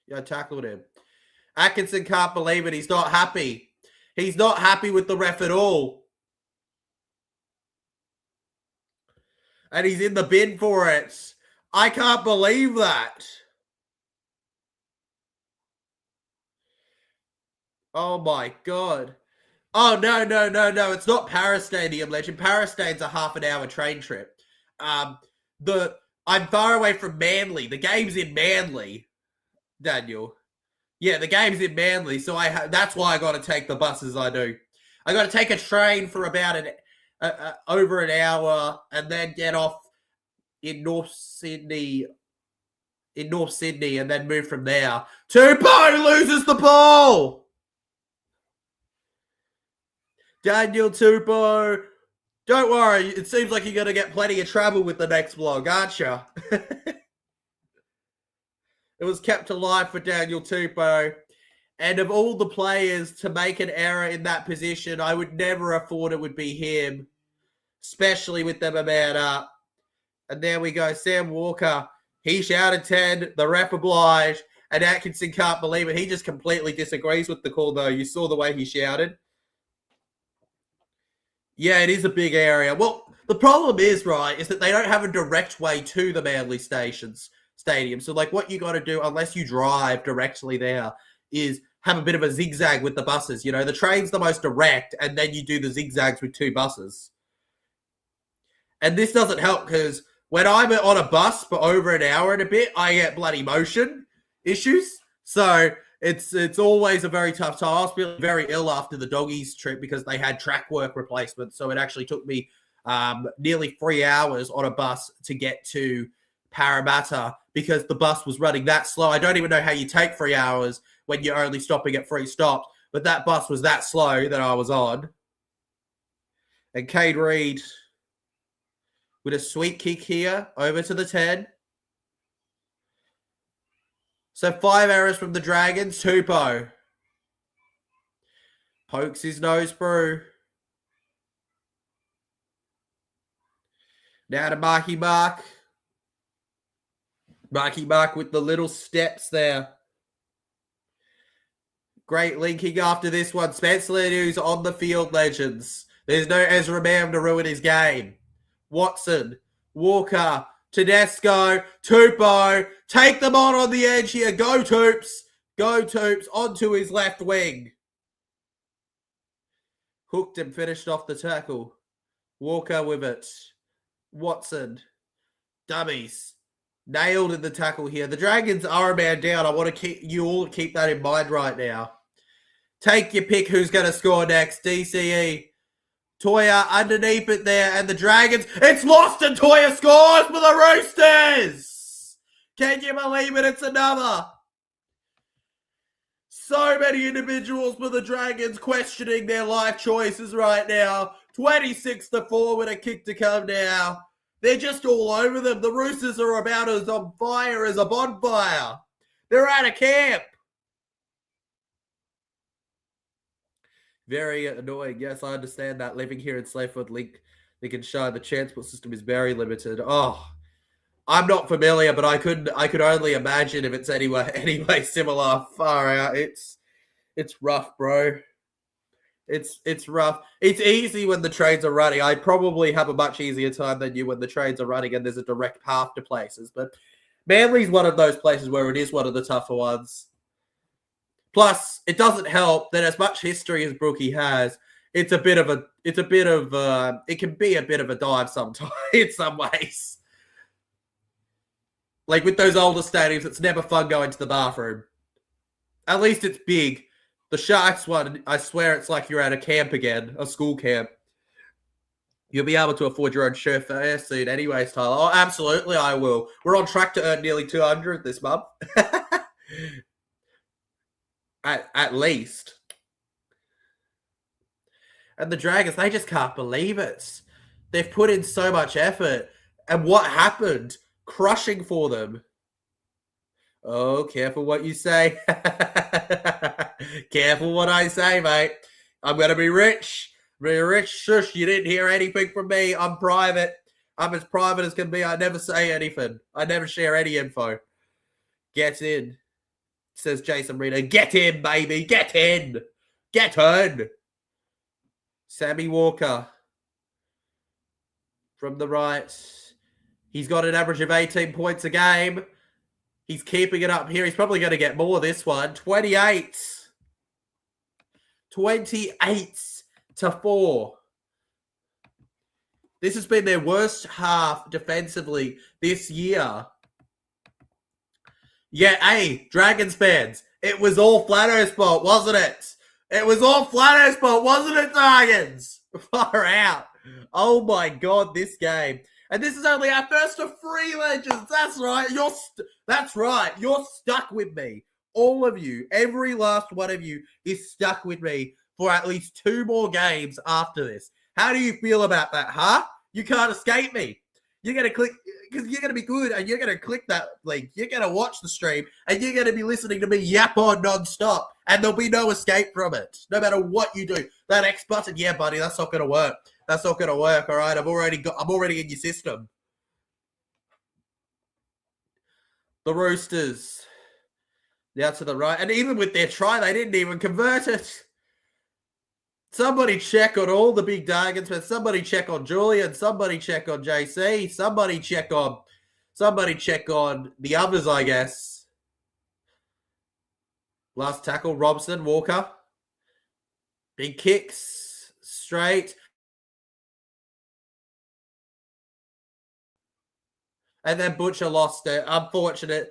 You tackled him. Atkinson can't believe it. He's not happy. He's not happy with the ref at all. And he's in the bin for it. I can't believe that. Oh my God. Oh, no. It's not Paris Stadium, legend. Paris Stadium's a half an hour train trip. I'm far away from Manly. The game's in Manly, Daniel. Yeah, the game's in Manly, so that's why I got to take the buses I do. I got to take a train for about over an hour and then get off in North Sydney, and then move from there. Tupou loses the ball. Daniel Tupou. Don't worry, it seems like you're going to get plenty of trouble with the next vlog, aren't you? It was kept alive for Daniel Tupou. And of all the players to make an error in that position, I would never have thought it would be him, especially with them a man up. And there we go, Sam Walker. He shouted 10, the ref obliged, and Atkinson can't believe it. He just completely disagrees with the call, though. You saw the way he shouted. Yeah, it is a big area. Well, the problem is, right, is that they don't have a direct way to the Manly Stadium. So, like, what you got to do, unless you drive directly there, is have a bit of a zigzag with the buses. You know, the train's the most direct, and then you do the zigzags with 2 buses. And this doesn't help, because when I'm on a bus for over an hour and a bit, I get bloody motion issues. So It's always a very tough time. I was feeling very ill after the doggies trip because they had track work replacements. So it actually took me nearly 3 hours on a bus to get to Parramatta because the bus was running that slow. I don't even know how you take 3 hours when you're only stopping at 3 stops, but that bus was that slow that I was on. And Cade Reid with a sweet kick here over to the 10. So 5 errors from the Dragons. Tupou pokes his nose through. Now to Marky Mark. Marky Mark with the little steps there. Great linking after this one. Spencer Lenu's on the field, legends. There's no Ezra Mam to ruin his game. Watson, Walker, Tedesco, Tupou. Take them on the edge here. Go Toops. Go Toops onto his left wing. Hooked and finished off the tackle. Walker with it. Watson. Dummies. Nailed in the tackle here. The Dragons are a man down. I want to you all keep that in mind right now. Take your pick who's going to score next. DCE. Toya underneath it there. And the Dragons. It's lost and Toya scores for the Roosters. Can you believe it? It's another. So many individuals for the Dragons questioning their life choices right now. 26-4 with a kick to come now. They're just all over them. The Roosters are about as on fire as a bonfire. They're out of camp. Very annoying. Yes, I understand that. Living here in Slayford, Lincolnshire, the transport system is very limited. Oh, I'm not familiar, but I could only imagine if it's anyway similar. Far out. It's rough, bro. It's rough. It's easy when the trains are running. I probably have a much easier time than you when the trains are running and there's a direct path to places. But Manly's one of those places where it is one of the tougher ones. Plus, it doesn't help that as much history as Brookie has, it can be a bit of a dive sometimes in some ways. Like with those older stadiums, it's never fun going to the bathroom. At least it's big. The Sharks one, I swear it's like you're at a camp again, a school camp. You'll be able to afford your own chauffeur soon anyways, Tyler. Oh, absolutely, I will. We're on track to earn nearly 200 this month. at least. And the Dragons, they just can't believe it. They've put in so much effort. And what happened? Crushing for them. Oh, careful what you say. Careful what I say, mate. I'm going to be rich. Be rich. Shush, you didn't hear anything from me. I'm private. I'm as private as can be. I never say anything. I never share any info. Get in, says Jason Reader. Get in, baby. Get in. Get in. Sammy Walker from the right. He's got an average of 18 points a game. He's keeping it up here. He's probably going to get more this one. 28. 28-4. This has been their worst half defensively this year. Yeah, hey, Dragons fans, it was all Flato's fault, wasn't it? It was all Flato's fault, wasn't it, Dragons? Far out. Oh my God, this game. And this is only our first of 3 legends. That's right. That's right. You're stuck with me. All of you, every last one of you is stuck with me for at least 2 more games after this. How do you feel about that, huh? You can't escape me. You're going to click, because you're going to be good, and you're going to click that link. You're going to watch the stream, and you're going to be listening to me yap on nonstop, and there'll be no escape from it, no matter what you do. That X button, yeah, buddy, that's not going to work. That's not going to work, all right? I'm already in your system. The Roosters. Now to the right. And even with their try, they didn't even convert it. Somebody check on all the big targets, but somebody check on Julian. Somebody check on JC. Somebody check on the others, I guess. Last tackle, Robson, Walker. Big kicks. Straight. And then Butcher lost it. Unfortunate.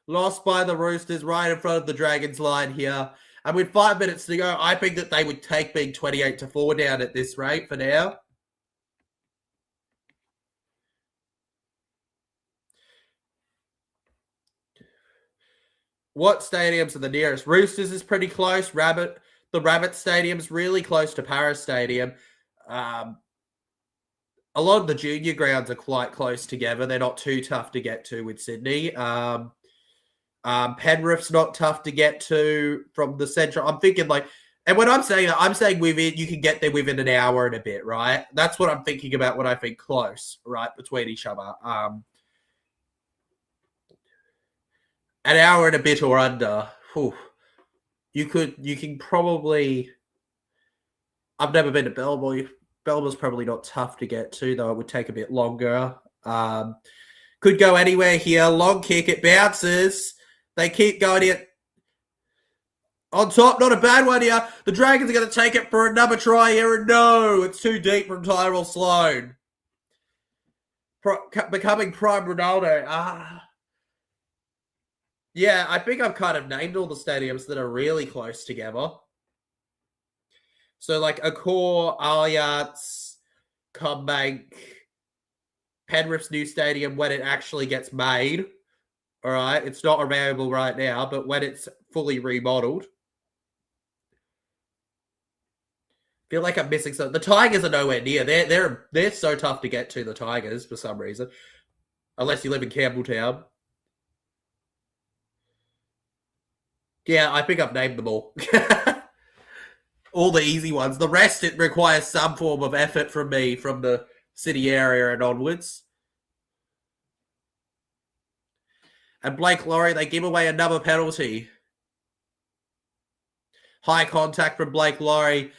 Lost by the Roosters right in front of the Dragons line here. And with 5 minutes to go, I think that they would take being 28-4 down at this rate for now. What stadiums are the nearest? Roosters is pretty close. The Rabbit Stadium's really close to Paris Stadium. A lot of the junior grounds are quite close together. They're not too tough to get to with Sydney. Penrith's not tough to get to from the central. I'm thinking and when I'm saying that, I'm saying within, you can get there within an hour and a bit, right? That's what I'm thinking about when I think close, right, between each other. An hour and a bit or under. Whew. You can probably. I've never been to Belleville. Belleville's probably not tough to get to, though it would take a bit longer. Could go anywhere here. Long kick, it bounces. They keep going here. On top, not a bad one here. The Dragons are going to take it for another try here, and no, it's too deep from Tyrell Sloan. Becoming prime Ronaldo. Yeah, I think I've kind of named all the stadiums that are really close together. So Accor, Allianz, Combank, Penrith's new stadium when it actually gets made. All right, it's not available right now, but when it's fully remodeled. Feel like I'm missing something. The Tigers are nowhere near. They're so tough to get to, the Tigers, for some reason. Unless you live in Campbelltown. Yeah, I think I've named them all. All the easy ones. The rest, it requires some form of effort from me from the city area and onwards. And Blake Laurie, they give away another penalty. High contact from Blake Laurie.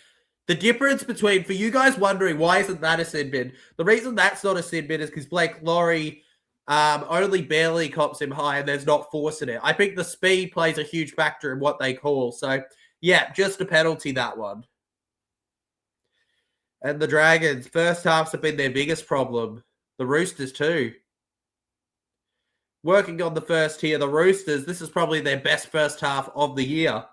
The difference between, for you guys wondering, why isn't that a sin bin? The reason that's not a sin bin is because Blake Laurie only barely cops him high and there's not force in it. I think the speed plays a huge factor in what they call. So, yeah, just a penalty, that one. And the Dragons, first halves have been their biggest problem. The Roosters too. Working on the first here, the Roosters, this is probably their best first half of the year.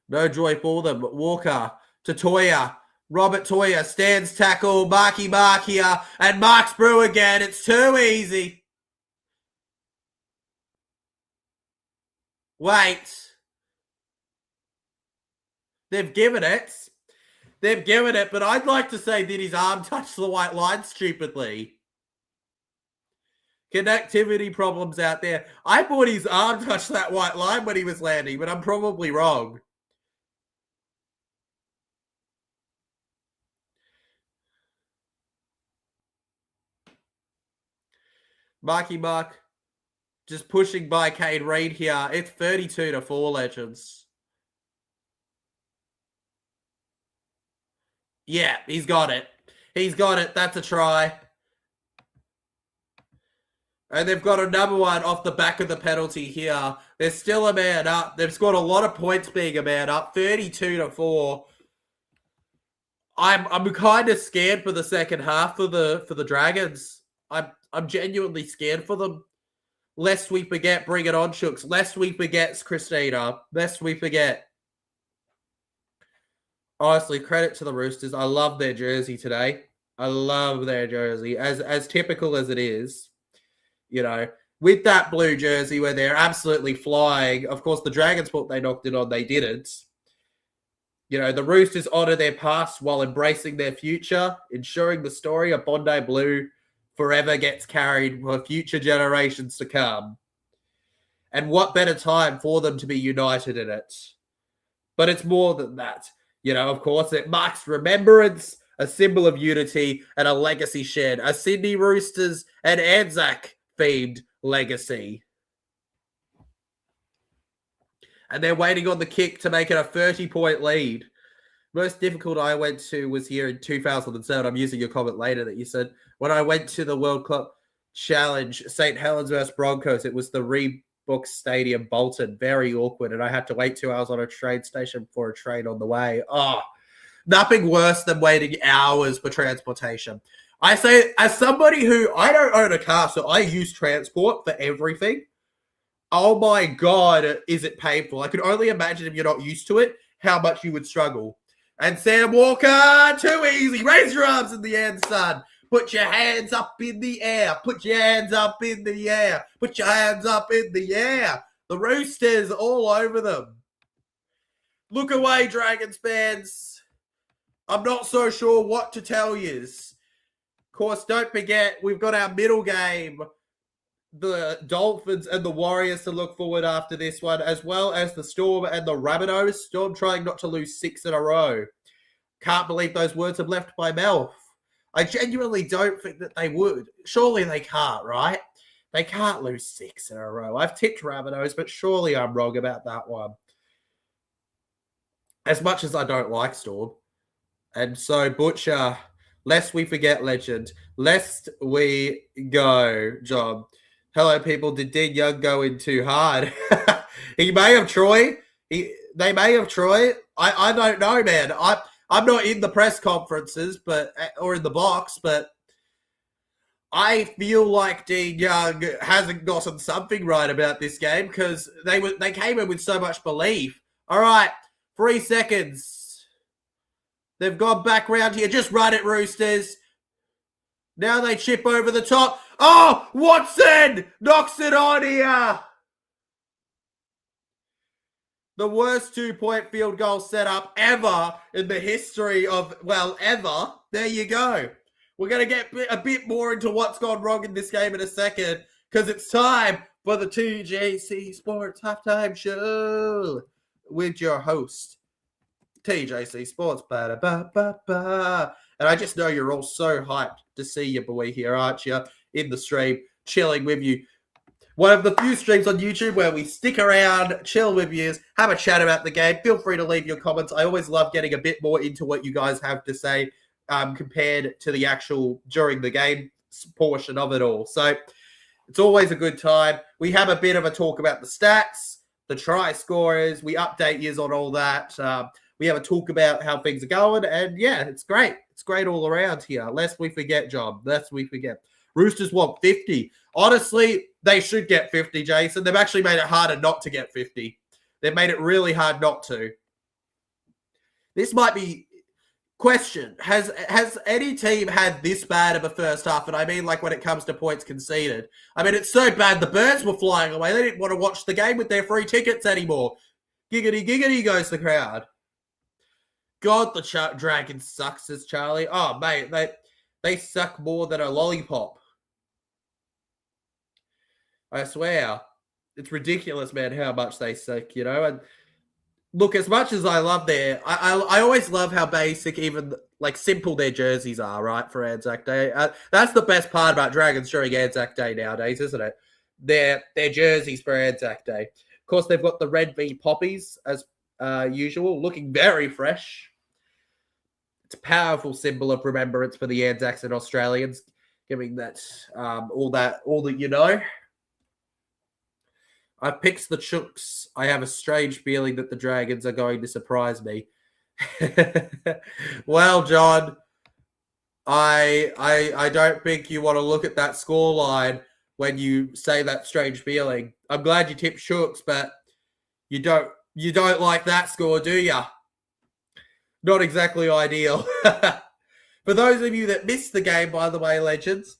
No joy for them. Walker to Toya. Robert Toya stands tackle. Marky Mark here. And Mark's Brew again. It's too easy. Wait. They've given it. They've given it, but I'd like to say that his arm touched the white line stupidly. Connectivity problems out there. I thought his arm touched that white line when he was landing, but I'm probably wrong. Marky Mark just pushing by Kane Reid here. It's 32-4, legends. Yeah, he's got it. He's got it. That's a try. And they've got another one off the back of the penalty here. There's still a man up. They've scored a lot of points being a man up. 32-4. I'm kind of scared for the second half for the Dragons. I'm genuinely scared for them. Lest we forget, bring it on, Shooks. Lest we forget Christina. Lest we forget. Honestly, credit to the Roosters. I love their jersey today. I love their jersey. As typical as it is, you know, with that blue jersey where they're absolutely flying. Of course, the Dragons thought they knocked it on. They didn't. You know, the Roosters honour their past while embracing their future, ensuring the story of Bondi Blue forever gets carried for future generations to come. And what better time for them to be united in it? But it's more than that. You know, of course, it marks remembrance, a symbol of unity, and a legacy shared. A Sydney Roosters and Anzac themed legacy. And they're waiting on the kick to make it a 30-point lead. Most difficult I went to was here in 2007. I'm using your comment later that you said, when I went to the World Cup Challenge, St. Helens versus Broncos, it was the Reebok Stadium, Bolton. Very awkward. And I had to wait 2 hours on a train station for a train on the way. Oh, nothing worse than waiting hours for transportation. I say, as somebody who, I don't own a car, so I use transport for everything. Oh my God, is it painful. I could only imagine if you're not used to it, how much you would struggle. And Sam Walker, too easy. Raise your arms in the air, son. Put your hands up in the air. Put your hands up in the air. Put your hands up in the air. The Roosters all over them. Look away, Dragons fans. I'm not so sure what to tell you. Of course, don't forget, we've got our middle game, the Dolphins and the Warriors to look forward after this one, as well as the Storm and the Rabbitohs. Storm trying not to lose 6 in a row. Can't believe those words have left my mouth. I genuinely don't think that they would. Surely they can't, right? They can't lose 6 in a row. I've tipped Rabbitohs, but surely I'm wrong about that one. As much as I don't like Storm. And so, Butcher, lest we forget, legend. Lest we go, John. Hello, people. Did Dean Young go in too hard? He may have, Troy. They may have, Troy. I don't know, man. I'm not in the press conferences, or in the box, but I feel like Dean Young hasn't gotten something right about this game because they came in with so much belief. All right, 3 seconds. They've gone back round here. Just run it, Roosters. Now they chip over the top. Oh, Watson knocks it on here. The worst 2-point field goal setup ever in the history of, ever. There you go. We're going to get a bit more into what's gone wrong in this game in a second because it's time for the TJC Sports Halftime Show with your host, TJC Sports. Ba-da-ba-ba-ba. And I just know you're all so hyped to see your boy here, aren't you? In the stream, chilling with you. One of the few streams on YouTube where we stick around, chill with you, have a chat about the game. Feel free to leave your comments. I always love getting a bit more into what you guys have to say compared to the actual during the game portion of it all. So it's always a good time. We have a bit of a talk about the stats, the try scorers. We update you on all that. We have a talk about how things are going. And yeah, it's great. It's great all around here. Lest we forget, John. Lest we forget. Roosters want 50. Honestly, they should get 50, Jason. They've actually made it harder not to get 50. They've made it really hard not to. This might be... Question. Has any team had this bad of a first half? And I mean, like, when it comes to points conceded. I mean, it's so bad the birds were flying away. They didn't want to watch the game with their free tickets anymore. Giggity, giggity goes the crowd. God, the Dragons suck, says Charlie. Oh, mate, they suck more than a lollipop. I swear. It's ridiculous, man, how much they suck, you know? And look, as much as I love I always love how basic, even, like, simple their jerseys are, right, for Anzac Day. That's the best part about Dragons during Anzac Day nowadays, isn't it? Their jerseys for Anzac Day. Of course, they've got the red V poppies, as usual, looking very fresh. It's a powerful symbol of remembrance for the Anzacs and Australians, giving that, all that, you know. I've picked the Chooks. I have a strange feeling that the Dragons are going to surprise me. Well, John, I don't think you want to look at that scoreline when you say that strange feeling. I'm glad you tipped Chooks, but you don't like that score, do you? Not exactly ideal. For those of you that missed the game, by the way, legends,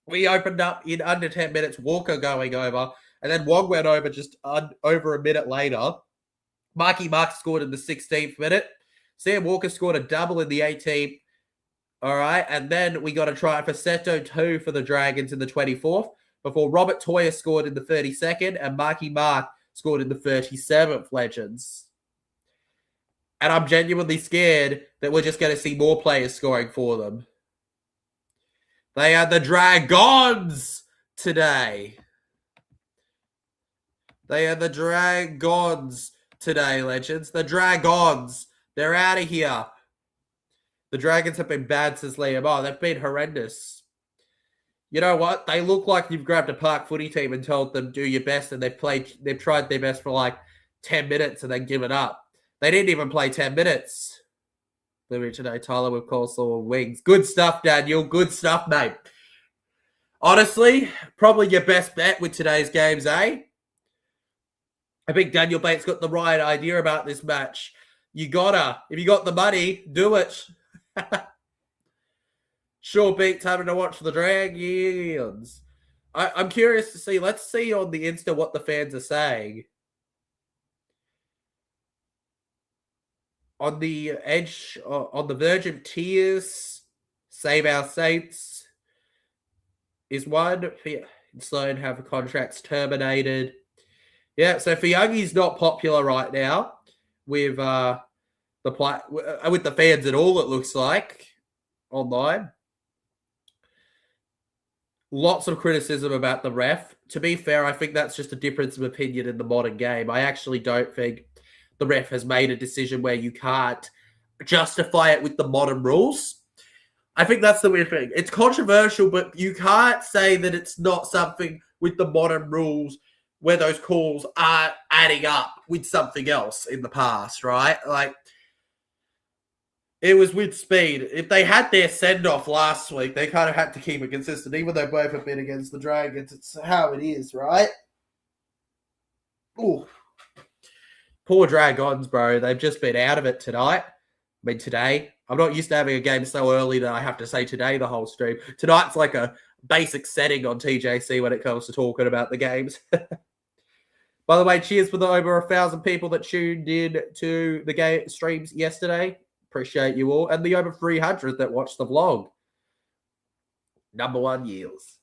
we opened up in under 10 minutes, Walker going over. And then Wong went over just over a minute later. Marky Mark scored in the 16th minute. Sam Walker scored a double in the 18th. All right. And then we got a try for Seto 2 for the Dragons in the 24th before Robert Toyer scored in the 32nd and Marky Mark scored in the 37th, legends. And I'm genuinely scared that we're just going to see more players scoring for them. They are the Dragons today. They are the Dragons today, legends. The Dragons. They're out of here. The Dragons have been bad since Liam. Oh, they've been horrendous. You know what? They look like you've grabbed a park footy team and told them do your best, and they've tried their best for like 10 minutes and then given up. They didn't even play 10 minutes. delivery today. Tyler with coleslaw and wings. Good stuff, Daniel. Good stuff, mate. Honestly, probably your best bet with today's games, eh? I think Daniel Bates got the right idea about this match. If you got the money, do it. Sure beats having to watch the Dragons. I'm curious to see. Let's see on the Insta what the fans are saying. On the edge, on the verge of tears, Save Our Saints is one. Sloan have contracts terminated. Yeah, so Fiagi's not popular right now with the fans at all, it looks like, online. Lots of criticism about the ref. To be fair, I think that's just a difference of opinion in the modern game. I actually don't think the ref has made a decision where you can't justify it with the modern rules. I think that's the weird thing. It's controversial, but you can't say that it's not something with the modern rules where those calls are adding up with something else in the past, right? Like, it was with speed. If they had their send-off last week, they kind of had to keep it consistent, even though both have been against the Dragons. It's how it is, right? Ooh. Poor Dragons, bro. They've just been out of it tonight. I mean, today. I'm not used to having a game so early that I have to say today the whole stream. Tonight's like a basic setting on TJC when it comes to talking about the games. By the way, cheers for the over 1,000 people that tuned in to the game streams yesterday. Appreciate you all. And the over 300 that watched the vlog. Number one yields.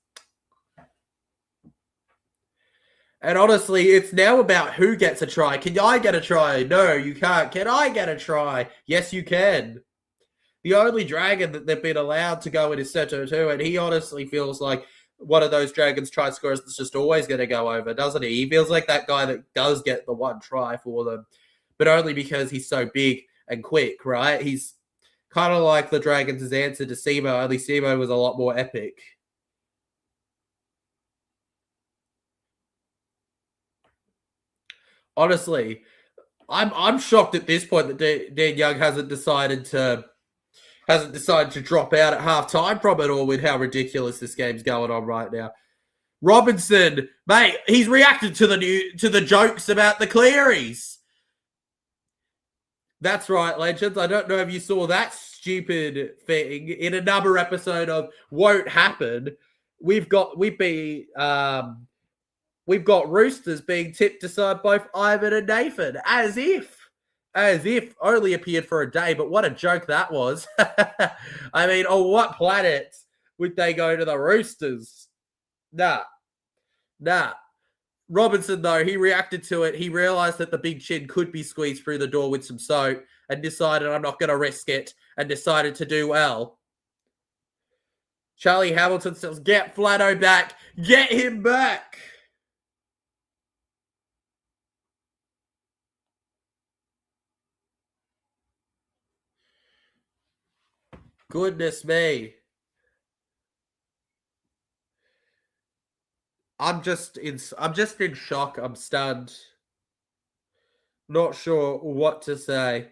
And honestly, it's now about who gets a try. Can I get a try? No, you can't. Can I get a try? Yes, you can. The only Dragon that they've been allowed to go in is Seto too, and he honestly feels like one of those Dragons try scorers that's just always going to go over, doesn't he? He feels like that guy that does get the one try for them, but only because he's so big and quick, right? He's kind of like the Dragons' answer to Simo, only Simo was a lot more epic. Honestly, I'm shocked at this point that Dan Young hasn't decided to drop out at halftime from it all with how ridiculous this game's going on right now. Robinson, mate, he's reacted to the jokes about the Clearys. That's right, legends. I don't know if you saw that stupid thing in another episode of Won't Happen. We've got Roosters being tipped to side both Ivan and Nathan, as if only appeared for a day, but what a joke that was. I mean, on what planet would they go to the Roosters? Nah. Robinson, though, he reacted to it. He realized that the big chin could be squeezed through the door with some soap and decided, I'm not going to risk it, and decided to do well. Charlie Hamilton says, get Flatto back. Get him back. Goodness me. I'm just in shock. I'm stunned. Not sure what to say.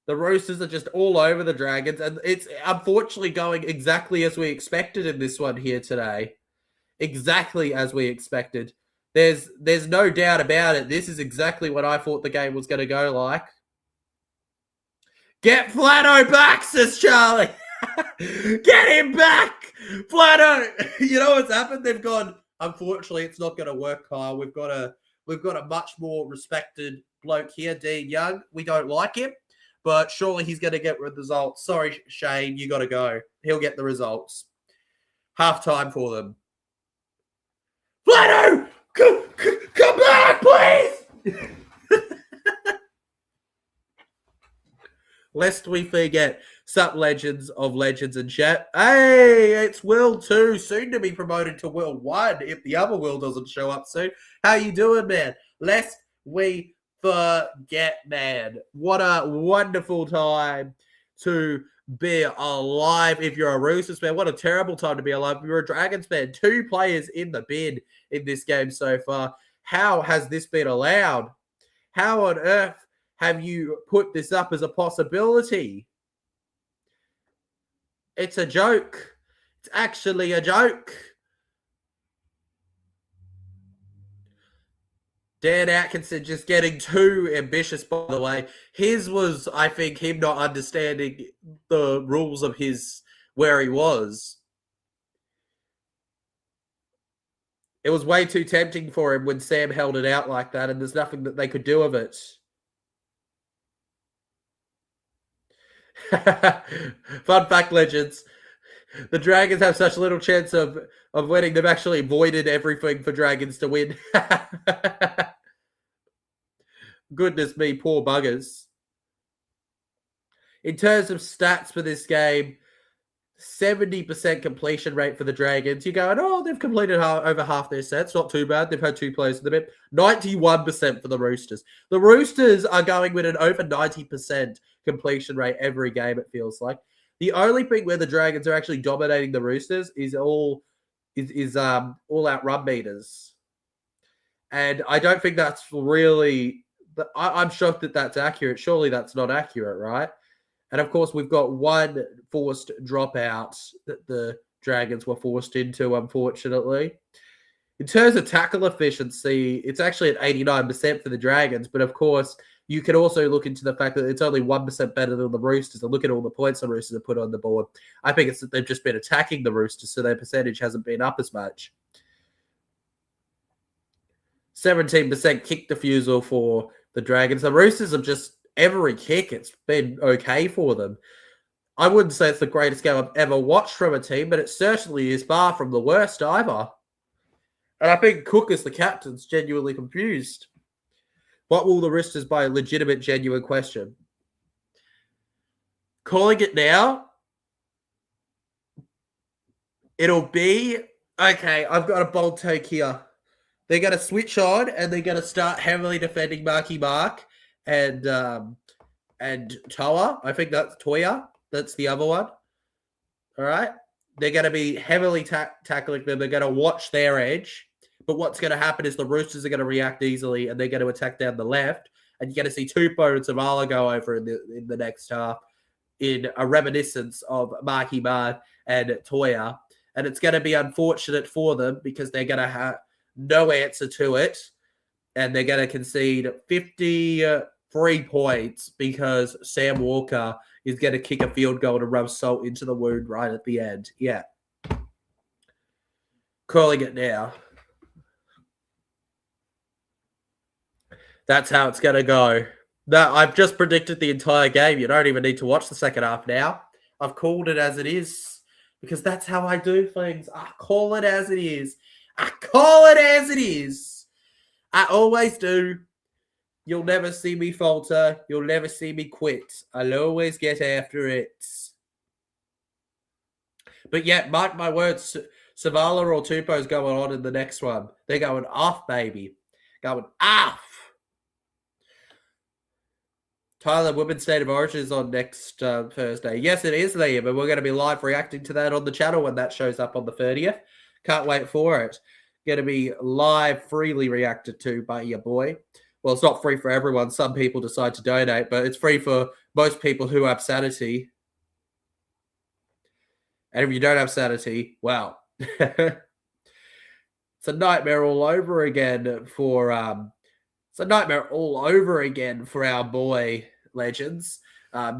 The Roosters are just all over the Dragons, and it's unfortunately going exactly as we expected in this one here today. Exactly as we expected. There's no doubt about it. This is exactly what I thought the game was going to go like. Get Flatto back, says Charlie. Get him back, Flatto. You know what's happened? They've gone, unfortunately, it's not going to work, Kyle. We've got a much more respected bloke here, Dean Young. We don't like him, but surely he's going to get the results. Sorry, Shane, you got to go. He'll get the results. Half time for them. Flatto, come back, please. Lest we forget, sup legends of legends and chat. Hey, it's Will 2, soon to be promoted to Will 1 if the other Will doesn't show up soon. How you doing, man? Lest we forget, man. What a wonderful time to be alive if you're a Roosters fan. What a terrible time to be alive if you're a Dragons fan. 2 players in the bin in this game so far. How has this been allowed? How on earth have you put this up as a possibility? It's a joke. It's actually a joke. Dan Atkinson just getting too ambitious, by the way. His was, I think, him not understanding the rules of where he was. It was way too tempting for him when Sam held it out like that, and there's nothing that they could do of it. Fun fact, legends. The Dragons have such little chance of winning. They've actually avoided everything for Dragons to win. Goodness me, poor buggers. In terms of stats for this game, 70% completion rate for the Dragons. You're going, oh, they've completed over half their sets. Not too bad. They've had 2 players in the bit. 91% for the Roosters. The Roosters are going with an over 90% completion rate every game, it feels like. The only thing where the Dragons are actually dominating the Roosters is all out run meters. And I don't think that's really... I'm shocked that that's accurate. Surely that's not accurate, right? And of course, we've got one forced dropout that the Dragons were forced into, unfortunately. In terms of tackle efficiency, it's actually at 89% for the Dragons. But of course, you can also look into the fact that it's only 1% better than the Roosters. And look at all the points the Roosters have put on the board. I think it's that they've just been attacking the Roosters, so their percentage hasn't been up as much. 17% kick defusal for the Dragons. The Roosters have just... every kick, it's been okay for them. I wouldn't say it's the greatest game I've ever watched from a team, but it certainly is far from the worst either. And I think Cook, as the captain's genuinely confused. What will the Roosters buy? A legitimate, genuine question. Calling it now, it'll be... okay, I've got a bold take here. They're going to switch on and they're going to start heavily defending Marky Mark and Toa. I think that's Toya. That's the other one. All right. They're going to be heavily tackling them. They're going to watch their edge. But what's going to happen is the Roosters are going to react easily and they're going to attack down the left. And you're going to see Tupou and Zavala go over in the next half in a reminiscence of Marky Mark and Toya. And it's going to be unfortunate for them because they're going to have no answer to it. And they're going to concede 53 points because Sam Walker is going to kick a field goal to rub salt into the wound right at the end. Yeah. Calling it now. That's how it's going to go. No, I've just predicted the entire game. You don't even need to watch the second half now. I've called it as it is because that's how I do things. I call it as it is. I call it as it is. I always do. You'll never see me falter. You'll never see me quit. I'll always get after it. But yeah, mark my words, Zavala or Tupou's going on in the next one. They're going off, baby. Going off. Tyler, Women's State of Origin is on next Thursday. Yes, it is, Liam, and we're going to be live reacting to that on the channel when that shows up on the 30th. Can't wait for it. Going to be live, freely reacted to by your boy. Well, it's not free for everyone. Some people decide to donate, but it's free for most people who have sanity. And if you don't have sanity, well, it's a nightmare all over again for our boy Legends,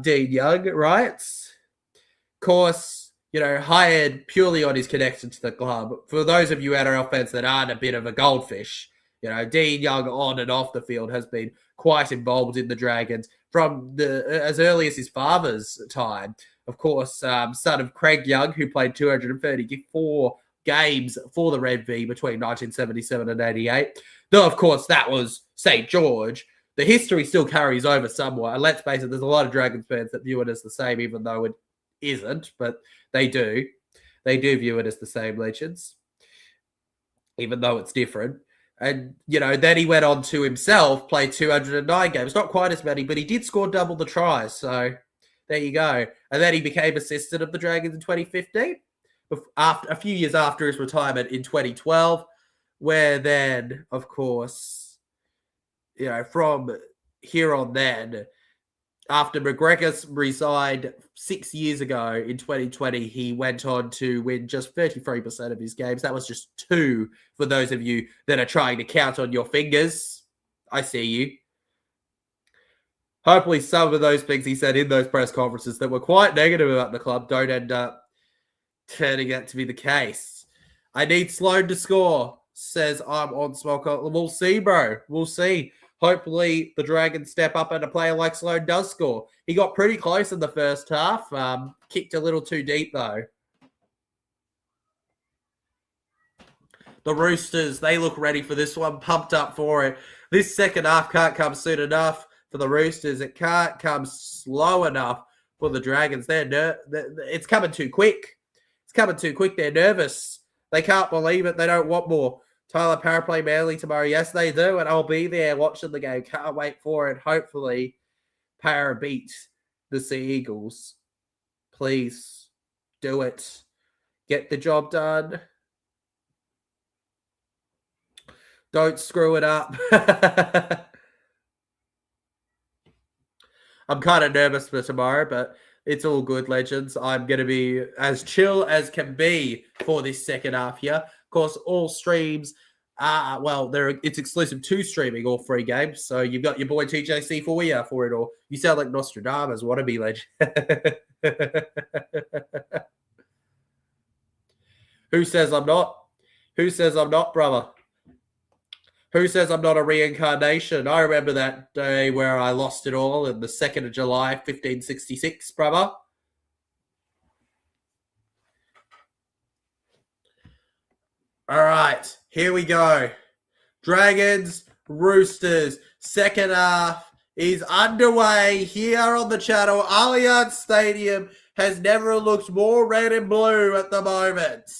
Dean Young, right? Of course, hired purely on his connection to the club. For those of you NRL fans that aren't a bit of a goldfish, Dean Young on and off the field has been quite involved in the Dragons from as early as his father's time. Of course, son of Craig Young, who played 234 games for the Red V between 1977 and 88. Though, of course, that was St. George. The history still carries over somewhat. And let's face it, there's a lot of Dragons fans that view it as the same, even though it isn't. But they do. They do view it as the same, Legends, even though it's different. And, then he went on to himself play 209 games. Not quite as many, but he did score double the tries. So there you go. And then he became assistant of the Dragons in 2015, a few years after his retirement in 2012, where then, of course, from here on then, After McGregor resigned 6 years ago in 2020, he went on to win just 33% of his games. That was just 2 for those of you that are trying to count on your fingers. I see you. Hopefully some of those things he said in those press conferences that were quite negative about the club don't end up turning out to be the case. I need Sloan to score, says I'm on Smoker. We'll see, bro. We'll see. Hopefully the Dragons step up and a player like Sloan does score. He got pretty close in the first half. Kicked a little too deep, though. The Roosters, they look ready for this one. Pumped up for it. This second half can't come soon enough for the Roosters. It can't come slow enough for the Dragons. It's coming too quick. It's coming too quick. They're nervous. They can't believe it. They don't want more. Tyler Parra play Manly tomorrow. Yes, they do, and I'll be there watching the game. Can't wait for it. Hopefully, Parra beats the Sea Eagles. Please do it. Get the job done. Don't screw it up. I'm kind of nervous for tomorrow, but it's all good, legends. I'm going to be as chill as can be for this second half here. Of course, all streams it's exclusive to streaming, all 3 games. So you've got your boy TJC for you for it all. You sound like Nostradamus. Wannabe legend. Who says I'm not? Who says I'm not, brother? Who says I'm not a reincarnation? I remember that day where I lost it all in the 2nd of July, 1566, brother. All right, here we go. Dragons, Roosters, second half is underway here on the channel. Allianz Stadium has never looked more red and blue at the moment.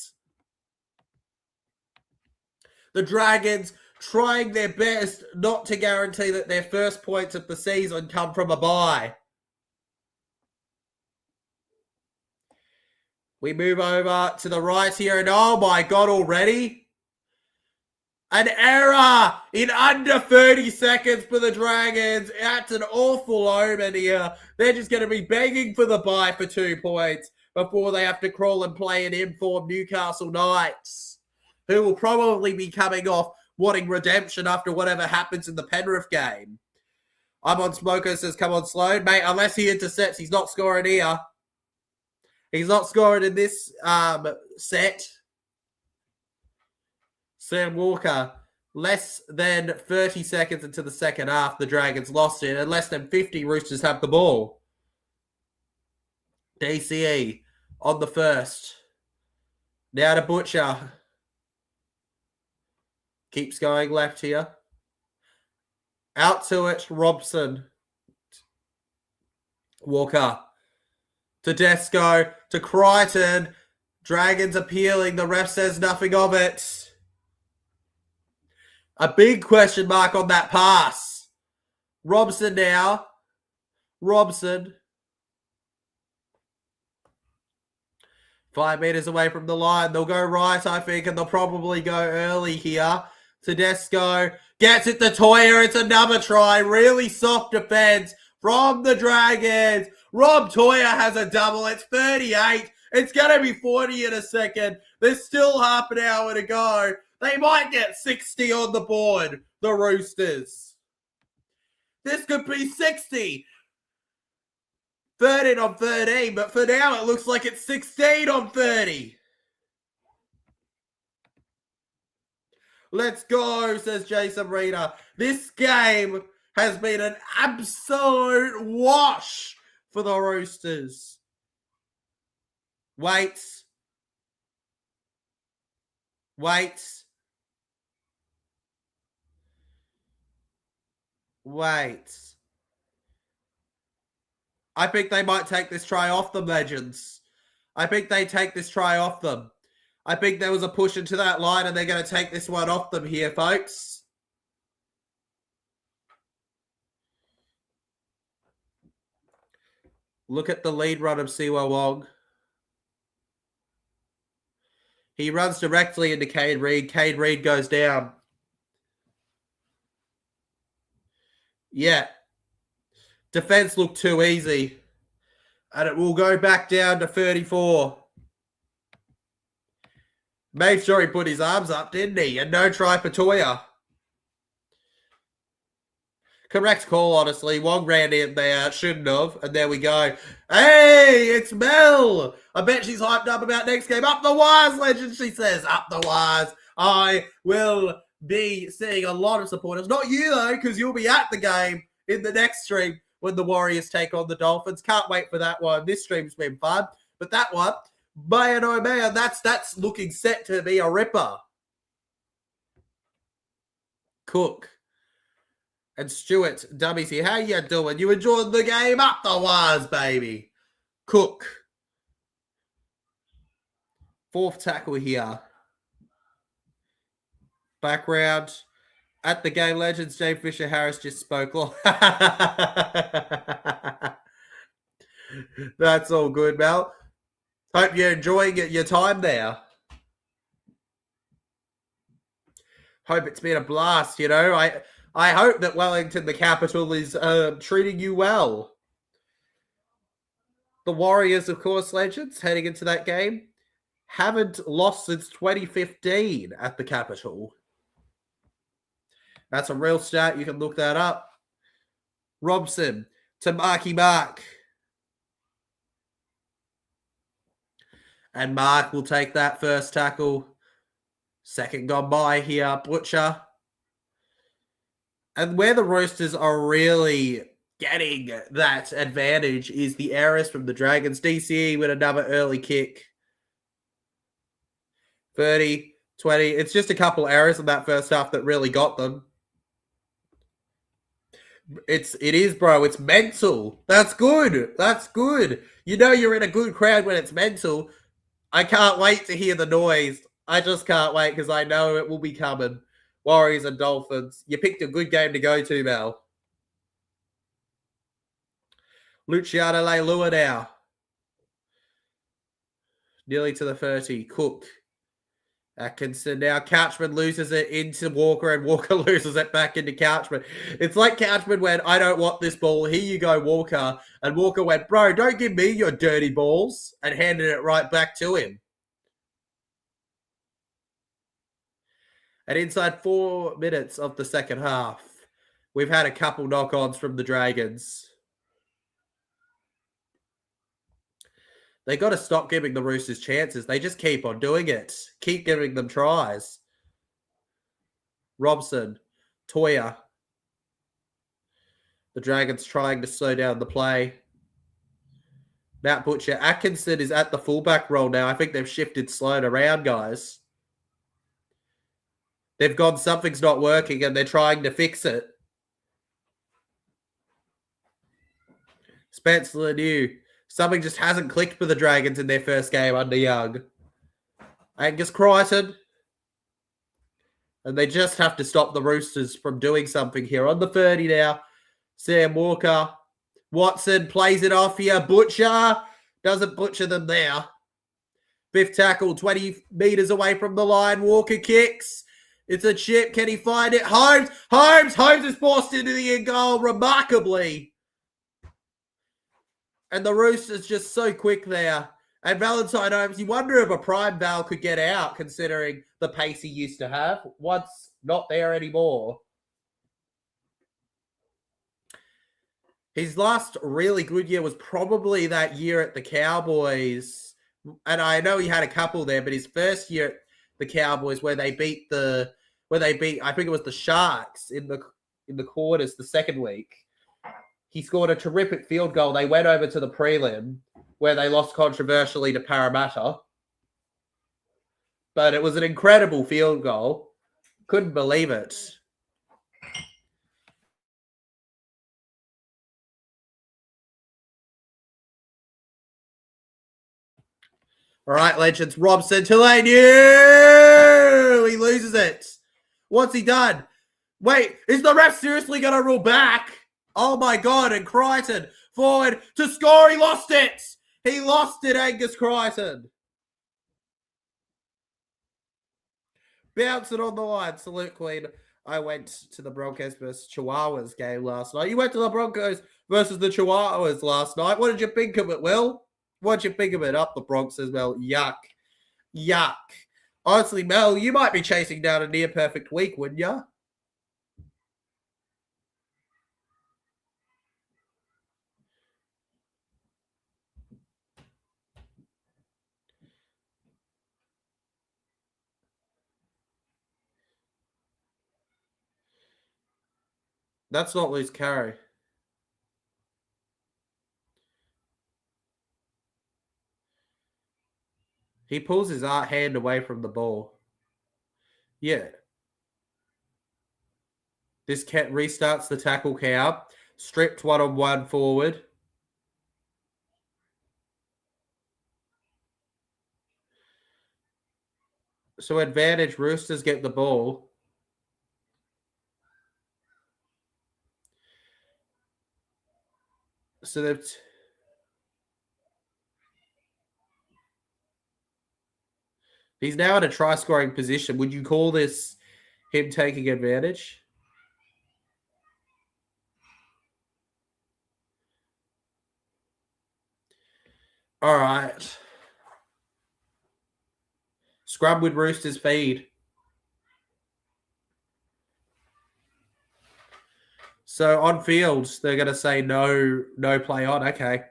The Dragons trying their best not to guarantee that their first points of the season come from a bye. We move over to the right here, and oh my God, already? An error in under 30 seconds for the Dragons. That's an awful omen here. They're just going to be begging for the bye for 2 points before they have to crawl and play an informed Newcastle Knights, who will probably be coming off wanting redemption after whatever happens in the Penrith game. I'm on Smoker, says, come on, Sloan. Mate, unless he intercepts, he's not scoring here. He's not scoring in this set. Sam Walker, less than 30 seconds into the second half, the Dragons lost it, and less than 50 Roosters have the ball. DCE on the first. Now to Butcher. Keeps going left here. Out to it, Robson. Walker. To Desco. To Crichton. Dragons appealing. The ref says nothing of it. A big question mark on that pass. Robson now. Robson. 5 meters away from the line. They'll go right, I think, and they'll probably go early here. Tedesco gets it to Toya. It's another try. Really soft defense from the Dragons. Rob Toya has a double. It's 38. It's going to be 40 in a second. There's still half an hour to go. They might get 60 on the board, the Roosters. This could be 60. 13 on 13, but for now it looks like it's 16 on 30. Let's go, says Jason Reeder. This game has been an absolute wash for the Roosters. Wait. I think they might take this try off them, legends. I think they take this try off them. I think there was a push into that line and they're going to take this one off them here, folks. Look at the lead run of Siwa Wong. He runs directly into Cade Reed. Cade Reed goes down. Yeah. Defense looked too easy. And it will go back down to 34. Made sure he put his arms up, didn't he? And no try for Toya. Correct call, honestly. Wong ran in there, shouldn't have. And there we go. Hey, it's Mel. I bet she's hyped up about next game. Up the wires, legend, she says. Up the wires. I will be seeing a lot of supporters. Not you, though, because you'll be at the game in the next stream when the Warriors take on the Dolphins. Can't wait for that one. This stream's been fun. But that one, man, oh man, that's looking set to be a ripper. Cook. And Stuart, dummies here. How you doing? You enjoying the game? Up the wires, baby. Cook. Fourth tackle here. Background. At the game, legends, James Fisher Harris just spoke. That's all good, Mel. Hope you're enjoying your time there. Hope it's been a blast, you know. I hope that Wellington, the capital, is treating you well. The Warriors, of course, legends, heading into that game, haven't lost since 2015 at the capital. That's a real stat. You can look that up. Robson to Marky Mark. And Mark will take that first tackle. Second gone by here, Butcher. And where the Roosters are really getting that advantage is the errors from the Dragons. DCE with another early kick. 30, 20. It's just a couple errors in that first half that really got them. It is, bro. It's mental. That's good. That's good. You know you're in a good crowd when it's mental. I can't wait to hear the noise. I just can't wait because I know it will be coming. Warriors and Dolphins. You picked a good game to go to, Mel. Luciano Leilua now. Nearly to the 30. Cook. Atkinson now. Couchman loses it into Walker and Walker loses it back into Couchman. It's like Couchman went, I don't want this ball. Here you go, Walker. And Walker went, bro, don't give me your dirty balls. And handed it right back to him. And inside 4 minutes of the second half, we've had a couple knock-ons from the Dragons. They got to stop giving the Roosters chances. They just keep on doing it. Keep giving them tries. Robson, Toya. The Dragons trying to slow down the play. Matt Butcher. Atkinson is at the fullback role now. I think they've shifted Sloan around, guys. They've gone, something's not working, and they're trying to fix it. Spencer Laniu. Something just hasn't clicked for the Dragons in their first game under Young. Angus Crichton. And they just have to stop the Roosters from doing something here. On the 30 now, Sam Walker. Watson plays it off here. Butcher doesn't butcher them there. Fifth tackle, 20 meters away from the line. Walker kicks. It's a chip. Can he find it? Holmes is forced into the end goal remarkably. And the Roosters just so quick there. And Valentine Holmes, you wonder if a prime Val could get out considering the pace he used to have. Once not there anymore. His last really good year was probably that year at the Cowboys. And I know he had a couple there, but his first year at the Cowboys where they beat I think it was the Sharks in the quarters the second week. He scored a terrific field goal. They went over to the prelim where they lost controversially to Parramatta. But it was an incredible field goal. Couldn't believe it. All right, legends. Robson to Laniu. He loses it. What's he done? Wait, is the ref seriously going to rule back? Oh, my God. And Crichton forward to score. He lost it. He lost it, Angus Crichton. Bounce it on the line. Salute, Queen. I went to the Broncos versus Chihuahuas game last night. You went to the Broncos versus the Chihuahuas last night. What did you think of it, Will? What did you think of it? Up the Bronx as well. Yuck. Yuck. Honestly, Mel, you might be chasing down a near perfect week, wouldn't you? That's not loose carry. He pulls his hand away from the ball. Yeah. This cat restarts the tackle count. Stripped 1-on-1 forward. So advantage, Roosters get the ball. So they've... He's now in a try-scoring position. Would you call this him taking advantage? All right. Scrub with Roosters feed. So on fields, they're going to say no play on. Okay.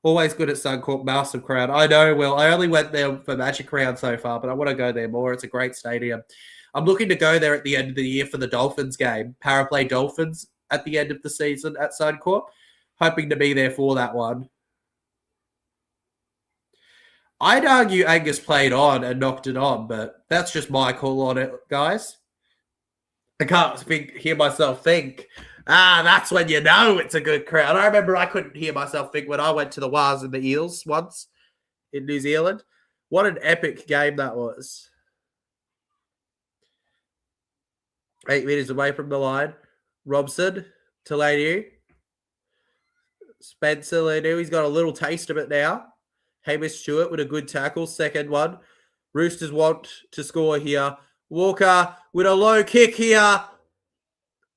Always good at Suncorp, massive crowd. I know, Will. I only went there for Magic Round so far, but I want to go there more. It's a great stadium. I'm looking to go there at the end of the year for the Dolphins game. Paraplay Dolphins at the end of the season at Suncorp. Hoping to be there for that one. I'd argue Angus played on and knocked it on, but that's just my call on it, guys. I can't hear myself think. That's when you know it's a good crowd. I remember I couldn't hear myself think when I went to the Wars and the Eels once in New Zealand. What an epic game that was. 8 meters away from the line. Robson to Lanu. Spencer Lanu. He's got a little taste of it now. Hamish Stewart with a good tackle. Second one. Roosters want to score here. Walker with a low kick here.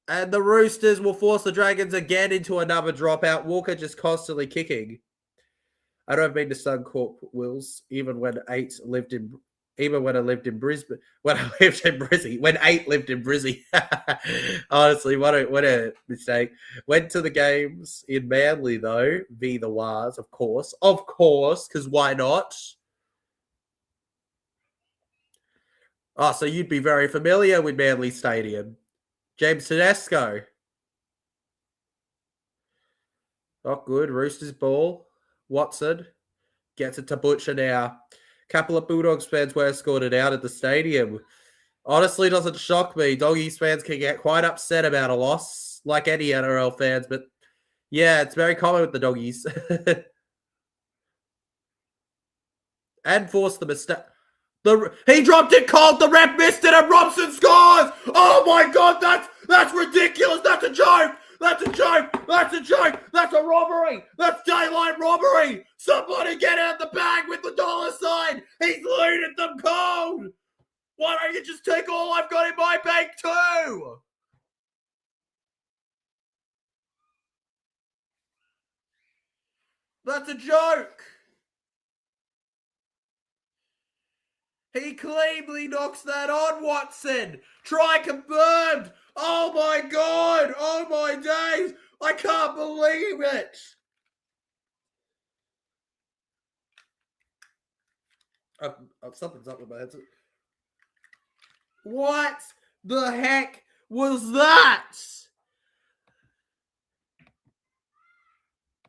And the Roosters will force the Dragons again into another dropout. Walker just constantly kicking. I don't mean to Suncorp, Wills, even when I lived in Brisbane. When 8 lived in Brizzy. Honestly, what a mistake. Went to the games in Manly, though, v the Wars, of course. Of course, because why not? Oh, so you'd be very familiar with Manly Stadium. James Tedesco. Oh, good. Roosters ball. Watson gets it to Butcher now. Couple of Bulldogs fans were escorted out at the stadium. Honestly, doesn't shock me. Doggies fans can get quite upset about a loss, like any NRL fans. But yeah, it's very common with the Doggies. And forced the mistake. He dropped it cold. The ref missed it, and Robson scores. Oh my God, that's ridiculous. That's a joke. That's a joke. That's a joke. That's a robbery. That's daylight robbery. Somebody get out the bag with the dollar sign. He's looted them cold. Why don't you just take all I've got in my bank too? That's a joke. He cleanly knocks that on, Watson. Try confirmed. Oh my God. Oh my days. I can't believe it. Something's up with my head. What the heck was that?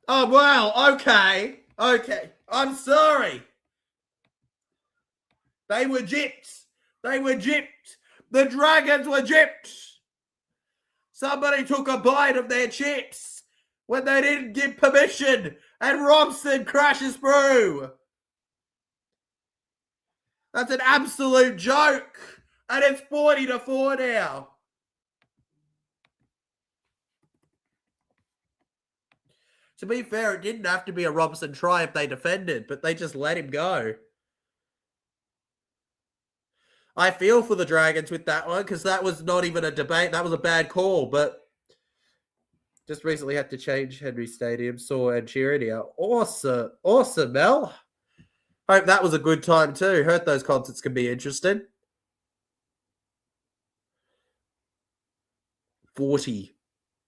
Oh, wow. Okay. I'm sorry. They were gypped. The Dragons were gypped. Somebody took a bite of their chips when they didn't give permission, and Robson crashes through. That's an absolute joke. And it's 40-4 now. To be fair, it didn't have to be a Robson try if they defended, but they just let him go. I feel for the Dragons with that one because that was not even a debate. That was a bad call, but just recently had to change Henry Stadium. Saw Ed Sheeran here. Awesome, Mel. Hope that was a good time too. Heard those concerts can be interesting. 40.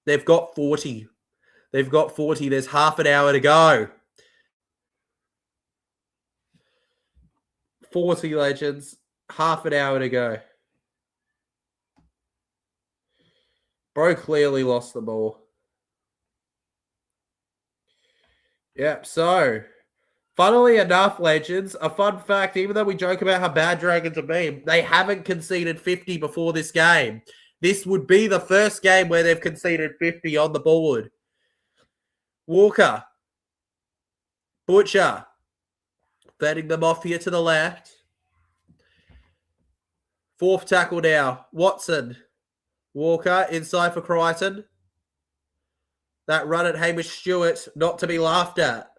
They've got 40. They've got 40. There's half an hour to go. 40 legends. Half an hour to go. Bro clearly lost the ball. Yep, so funnily enough, legends, a fun fact, even though we joke about how bad Dragons have been, they haven't conceded 50 before this game. This would be the first game where they've conceded 50 on the board. Walker. Butcher. Fending them off here to the left. Fourth tackle now. Watson. Walker inside for Crichton. That run at Hamish Stewart, not to be laughed at.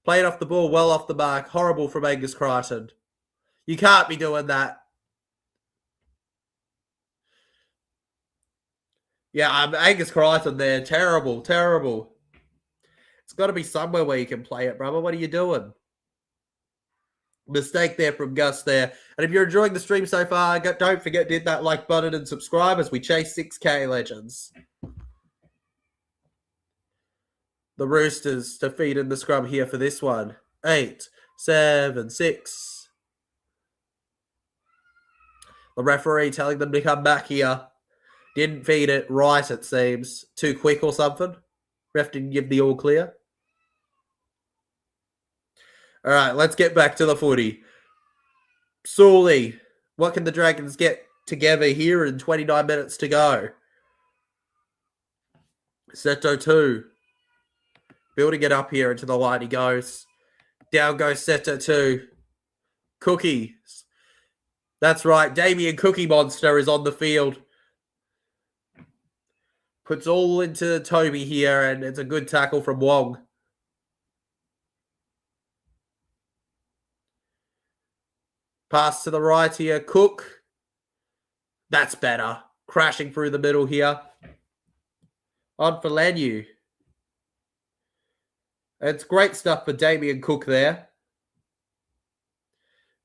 Played off the ball, well off the mark. Horrible from Angus Crichton. You can't be doing that. Yeah, Angus Crichton there. Terrible. It's got to be somewhere where you can play it, brother. What are you doing? Mistake there from Gus there. And if you're enjoying the stream so far, don't forget to hit that like button and subscribe as we chase 6K legends. The Roosters to feed in the scrum here for this one. 8, 7, 6. The referee telling them to come back here. Didn't feed it right, it seems. Too quick or something. Ref didn't give the all clear. All right, let's get back to the footy. Sully, what can the Dragons get together here in 29 minutes to go? Seto 2. Building it up here into the line he goes. Down goes Seto 2. Cookie. That's right, Damien Cookie Monster is on the field. Puts all into Toby here, and it's a good tackle from Wong. Pass to the right here. Cook. That's better. Crashing through the middle here. On for Lanu. It's great stuff for Damien Cook there.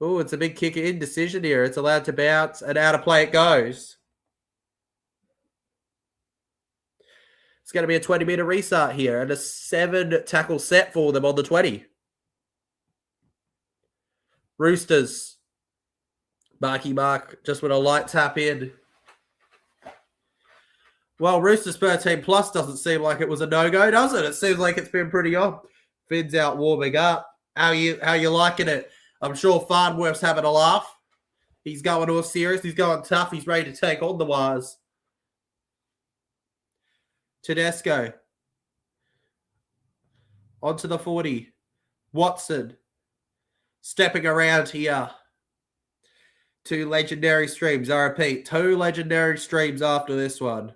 Oh, it's a big kick indecision here. It's allowed to bounce, and out of play it goes. It's going to be a 20-meter restart here and a 7-tackle set for them on the 20. Roosters. Mark just with a light tap in. Well, Roosters 13 plus doesn't seem like it was a no-go, does it? It seems like it's been pretty on. Finn's out warming up. How you liking it? I'm sure Farnworth's having a laugh. He's going all serious. He's going tough. He's ready to take on the Wires. Tedesco. Onto the 40. Watson. Stepping around here. 2 legendary streams. I repeat, 2 legendary streams after this one.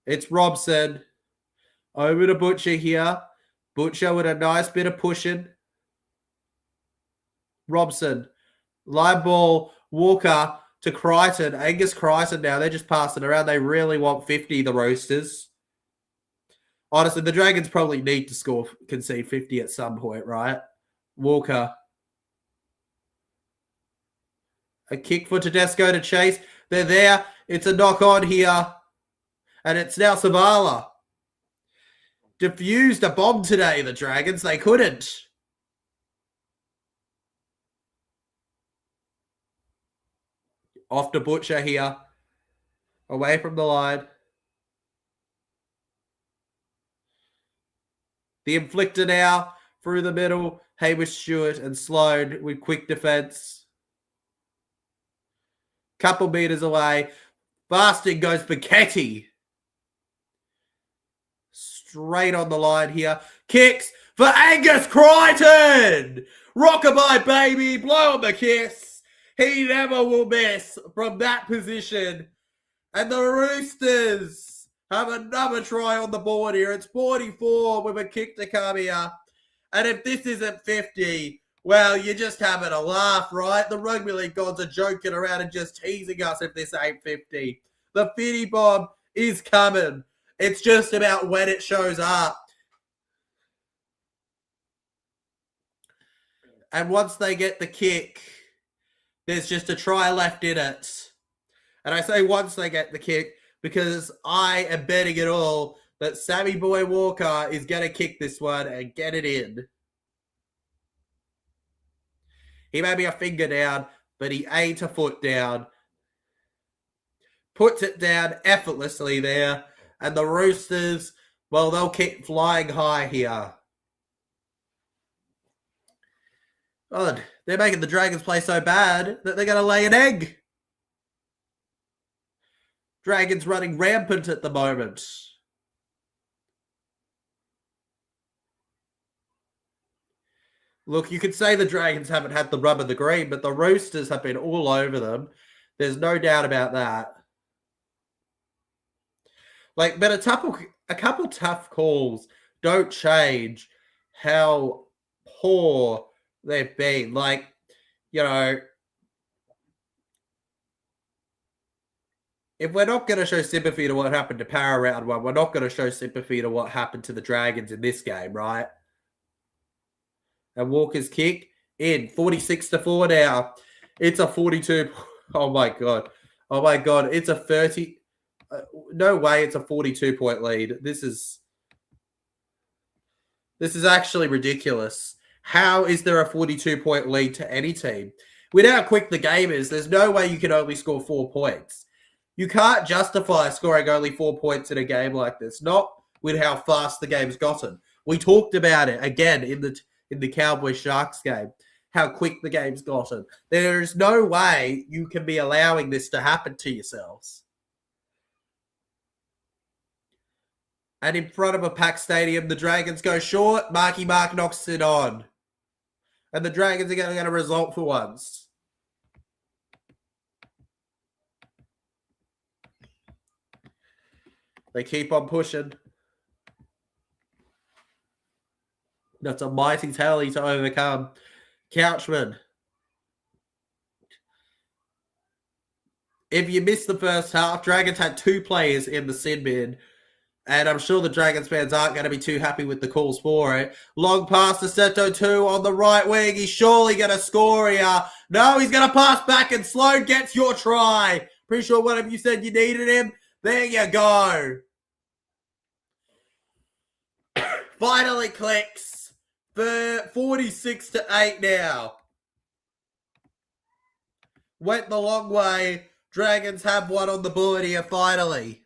It's Robson. Over to Butcher here. Butcher with a nice bit of pushing. Robson. Line ball. Walker to Crichton. Angus Crichton now. They're just passing around. They really want 50, the Roosters. Honestly, the Dragons probably need to concede 50 at some point, right? Walker. A kick for Tedesco to chase. They're there. It's a knock on here. And it's now Savala. Diffused a bomb today, the Dragons. They couldn't. Off to Butcher here. Away from the line. The inflictor now through the middle. Hamish Stewart and Sloan with quick defense. Couple meters away. Fasting goes Piketty. Straight on the line here. Kicks for Angus Crichton. Rockabye, baby. Blow him a kiss. He never will miss from that position. And the Roosters have another try on the board here. It's 44 with a kick to come here. And if this isn't 50, Well, you're just having a laugh, right? The rugby league gods are joking around and just teasing us if this ain't 50. The 50 bomb is coming. It's just about when it shows up. And once they get the kick, there's just a try left in it. And I say once they get the kick because I am betting it all that Sammy Boy Walker is going to kick this one and get it in. He may be a finger down, but he ain't a foot down. Puts it down effortlessly there. And the Roosters, well, they'll keep flying high here. God, they're making the Dragons play so bad that they're going to lay an egg. Dragons running rampant at the moment. Look, you could say the Dragons haven't had the rub of the green, but the Roosters have been all over them. There's no doubt about that. But a couple tough calls don't change how poor they've been. If we're not going to show sympathy to what happened to Para round one, we're not going to show sympathy to what happened to the Dragons in this game, right? And Walker's kick in 46-4 now. It's a 42. Oh my god. It's a 30. No way. It's a 42-point lead. This is actually ridiculous. How is there a 42-point lead to any team? With how quick the game is, there's no way you can only score 4 points. You can't justify scoring only 4 points in a game like this. Not with how fast the game's gotten. We talked about it again in the Cowboys Sharks game, how quick the game's gotten. There's no way you can be allowing this to happen to yourselves. And in front of a packed stadium, the Dragons go short. Marky Mark knocks it on. And the Dragons are going to get a result for once. They keep on pushing. That's a mighty tally to overcome. Couchman. If you missed the first half, Dragons had 2 players in the sin bin. And I'm sure the Dragons fans aren't going to be too happy with the calls for it. Long pass to Seto 2 on the right wing. He's surely going to score here. No, he's going to pass back and Sloan gets your try. Pretty sure one of you said you needed him. There you go. Finally clicks. 46-8 now. Went the long way. Dragons have one on the board here finally.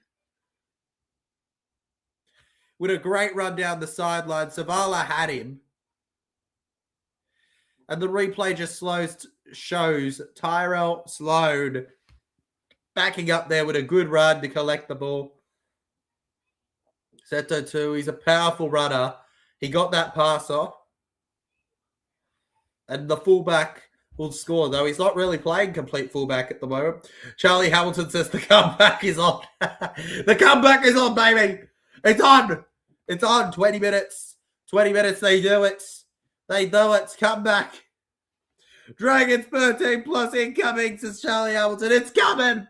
With a great run down the sideline. Savala had him. And the replay just shows Tyrell Sloan backing up there with a good run to collect the ball. Seto 2, he's a powerful runner. He got that pass off. And the fullback will score, though he's not really playing complete fullback at the moment. Charlie Hamilton says the comeback is on. The comeback is on, baby. It's on. It's on. 20 minutes. 20 minutes, they do it. They do it. Comeback. Dragons 13 plus incoming, says Charlie Hamilton. It's coming.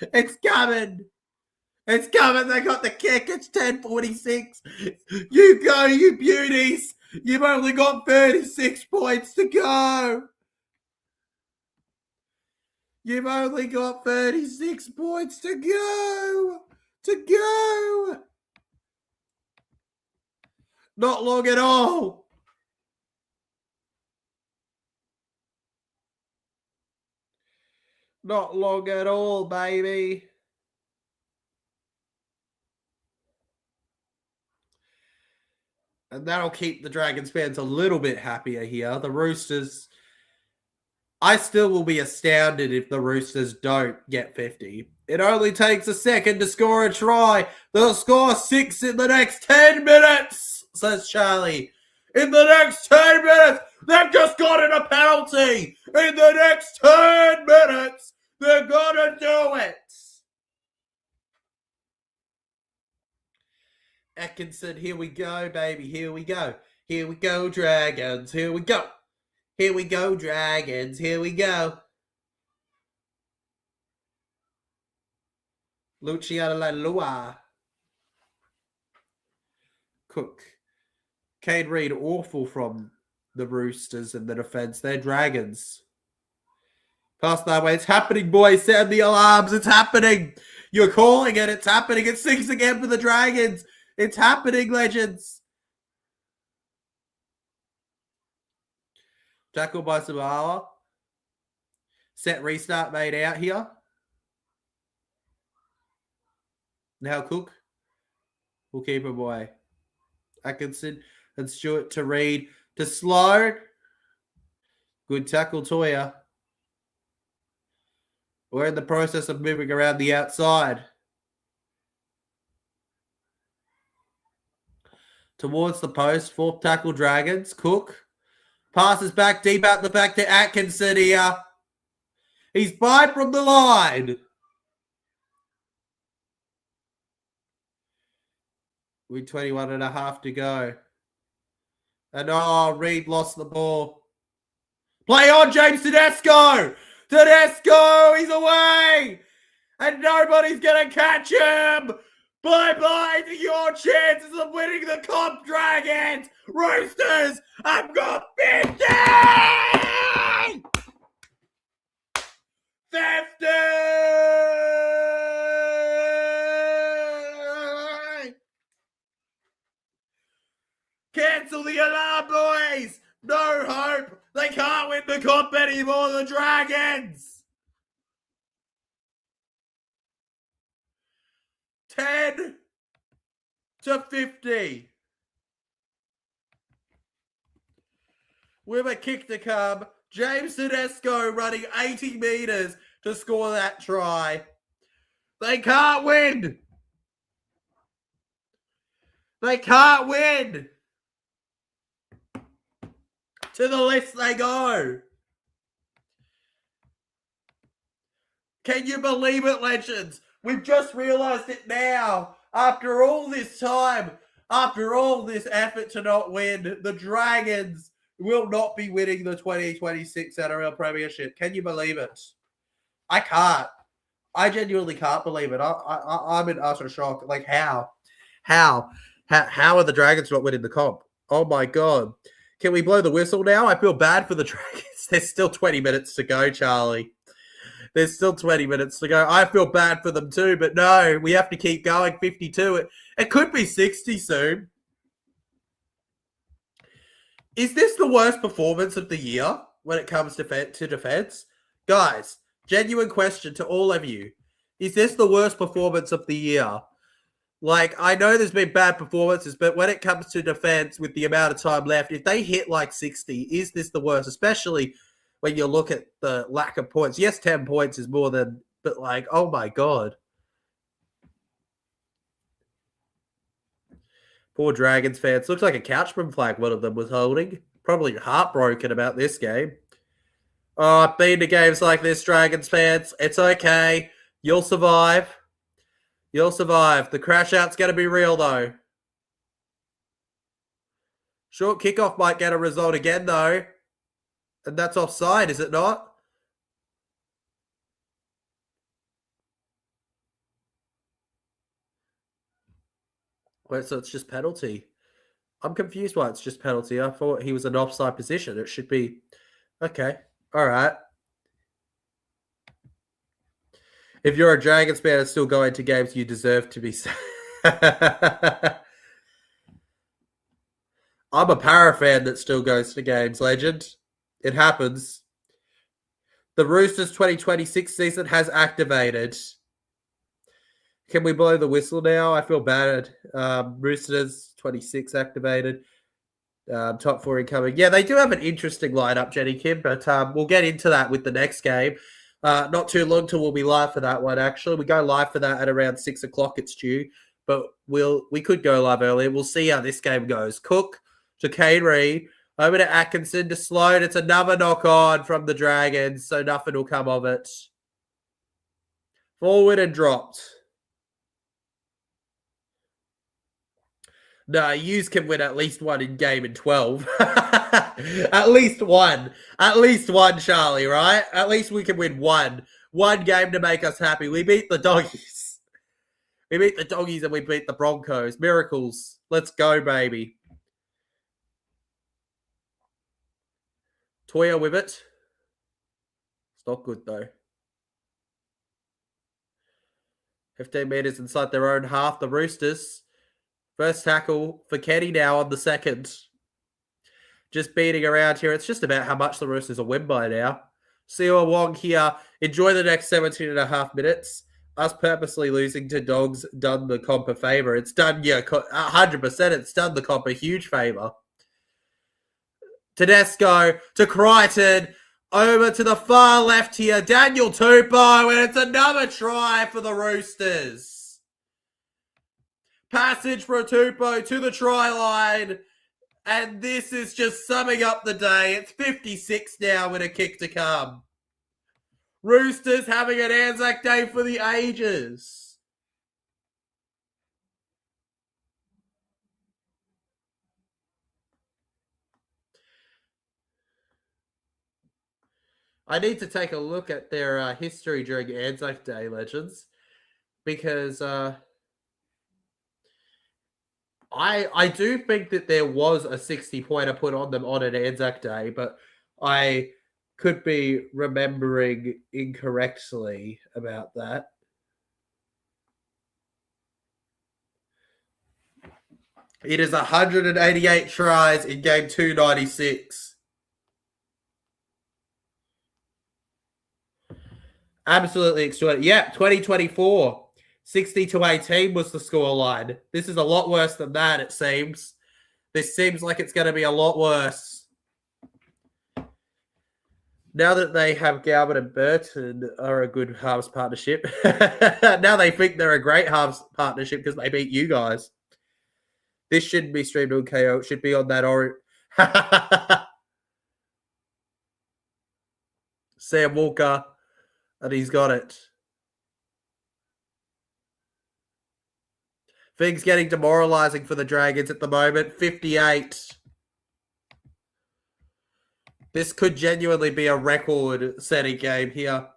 It's coming. It's coming. They got the kick. It's 10:46. You go, you beauties. You've only got 36 points to go. You've only got 36 points to go. Not long at all. Not long at all, baby. And that'll keep the Dragons fans a little bit happier here. The Roosters, I still will be astounded if the Roosters don't get 50. It only takes a second to score a try. They'll score 6 in the next 10 minutes, says Charlie. In the next 10 minutes, they've just gotten a penalty. In the next 10 minutes, they're going to do it. Atkinson, here we go, baby. Here we go. Here we go, Dragons. Here we go. Here we go, Dragons. Here we go. Luciano Leilua. Cook. Cade Reed, awful from the Roosters in the defense. They're Dragons. Pass that way. It's happening, boys. Sound the alarms. It's happening. You're calling it. It's happening. It's 6 again for the Dragons. It's happening, legends. Tackle by Sabala. Set restart made out here. Now Cook will keep him away. Atkinson and Stewart to Reed to Slow. Good tackle, Toya. We're in the process of moving around the outside. Towards the post. 4th tackle, Dragons. Cook. Passes back deep out the back to Atkinson here. He's by from the line. With 21 and a half to go. And Reed lost the ball. Play on, James Tedesco! Tedesco, he's away! And nobody's going to catch him! Bye-bye to your chances of winning the comp, Dragons! Roosters, I've got 50! 50! Cancel the alarm, boys! No hope! They can't win the comp anymore, the Dragons! 10 to 50. With a kick to come, James Tedesco running 80 metres to score that try. They can't win! They can't win! To the list they go. Can you believe it, legends? We've just realised it now. After all this time, after all this effort to not win, the Dragons will not be winning the 2026 NRL Premiership. Can you believe it? I can't. I genuinely can't believe it. I'm in utter shock. Like, how? How are the Dragons not winning the comp? Oh, my God. Can we blow the whistle now? I feel bad for the Dragons. There's still 20 minutes to go, Charlie. There's still 20 minutes to go. I feel bad for them too, but no, we have to keep going. 52. It could be 60 soon. Is this the worst performance of the year when it comes to defense? Guys, genuine question to all of you. Is this the worst performance of the year? Like, I know there's been bad performances, but when it comes to defense with the amount of time left, if they hit like 60, is this the worst? Especially when you look at the lack of points. Yes, 10 points is more than, but like, oh my God. Poor Dragons fans. Looks like a Couchman flag one of them was holding. Probably heartbroken about this game. Oh, I've been to games like this, Dragons fans. It's okay. You'll survive. You'll survive. The crash out's going to be real, though. Short kickoff might get a result again, though. And that's offside, is it not? Wait, so it's just penalty. I'm confused why it's just penalty. I thought he was an offside position. It should be... Okay. All right. If you're a Dragons fan and still going to games, you deserve to be... I'm a Para fan that still goes to games, legend. It happens. The Roosters 2026 season has activated. Can we blow the whistle now? I feel bad. Roosters 26 activated. Top 4 incoming. Yeah, they do have an interesting lineup, Jenny Kim, but we'll get into that with the next game. Not too long till we'll be live for that one, actually. We go live for that at around 6 o'clock, it's due. But we could go live earlier. We'll see how this game goes. Cook to Cade Reed. Over to Atkinson to Sloan. It's another knock on from the Dragons, so nothing will come of it. Forward and dropped. No, yous can win at least one in game in 12. At least one. At least one, Charlie, right? At least we can win one. One game to make us happy. We beat the Doggies. We beat the Doggies and we beat the Broncos. Miracles. Let's go, baby. Toya with it. It's not good, though. 15 metres inside their own half. The Roosters. First tackle for Kenny now on the second. Just beating around here. It's just about how much the Roosters will win by now. Siwa Wong here. Enjoy the next 17 and a half minutes. Us purposely losing to Dogs done the comp a favour. It's done, 100%. It's done the comp a huge favour. Tedesco to Crichton. Over to the far left here. Daniel Tupou. And it's another try for the Roosters. Passage for Tupou to the try line. And this is just summing up the day. It's 56 now with a kick to come. Roosters having an Anzac Day for the ages. I need to take a look at their history during Anzac Day, Legends, because I do think that there was a 60-pointer put on them on an Anzac Day, but I could be remembering incorrectly about that. It is 188 tries in game 296. Absolutely extraordinary. Yeah, 2024. 60-18 was the scoreline. This is a lot worse than that, it seems. This seems like it's going to be a lot worse. Now that they have Galvin and Burton are a good halves partnership. Now they think they're a great halves partnership because they beat you guys. This shouldn't be streamed on Kayo. It should be on that orange. Sam Walker. And he's got it. Things getting demoralizing for the Dragons at the moment. 58. This could genuinely be a record-setting game here.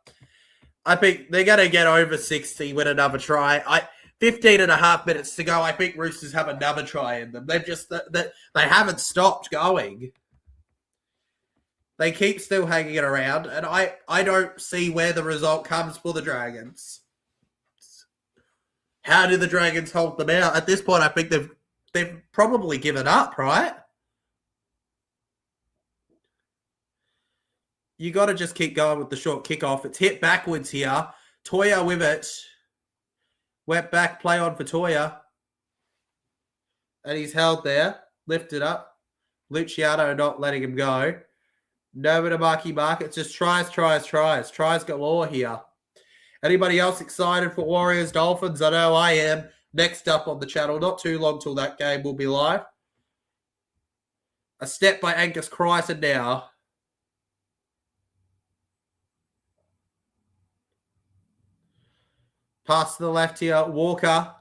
I think they're going to get over 60 with another try. 15 and a half minutes to go. I think Roosters have another try in them. They haven't stopped going. They keep still hanging it around, and I don't see where the result comes for the Dragons. How do the Dragons hold them out? At this point, I think they've probably given up, right? You got to just keep going with the short kickoff. It's hit backwards here. Toya with it. Went back, play on for Toya. And he's held there. Lifted up. Luciano not letting him go. Nova to Mark. It's just tries. Tries galore here. Anybody else excited for Warriors Dolphins? I know I am. Next up on the channel. Not too long till that game will be live. A step by Angus Crichton now. Pass to the left here. Walker.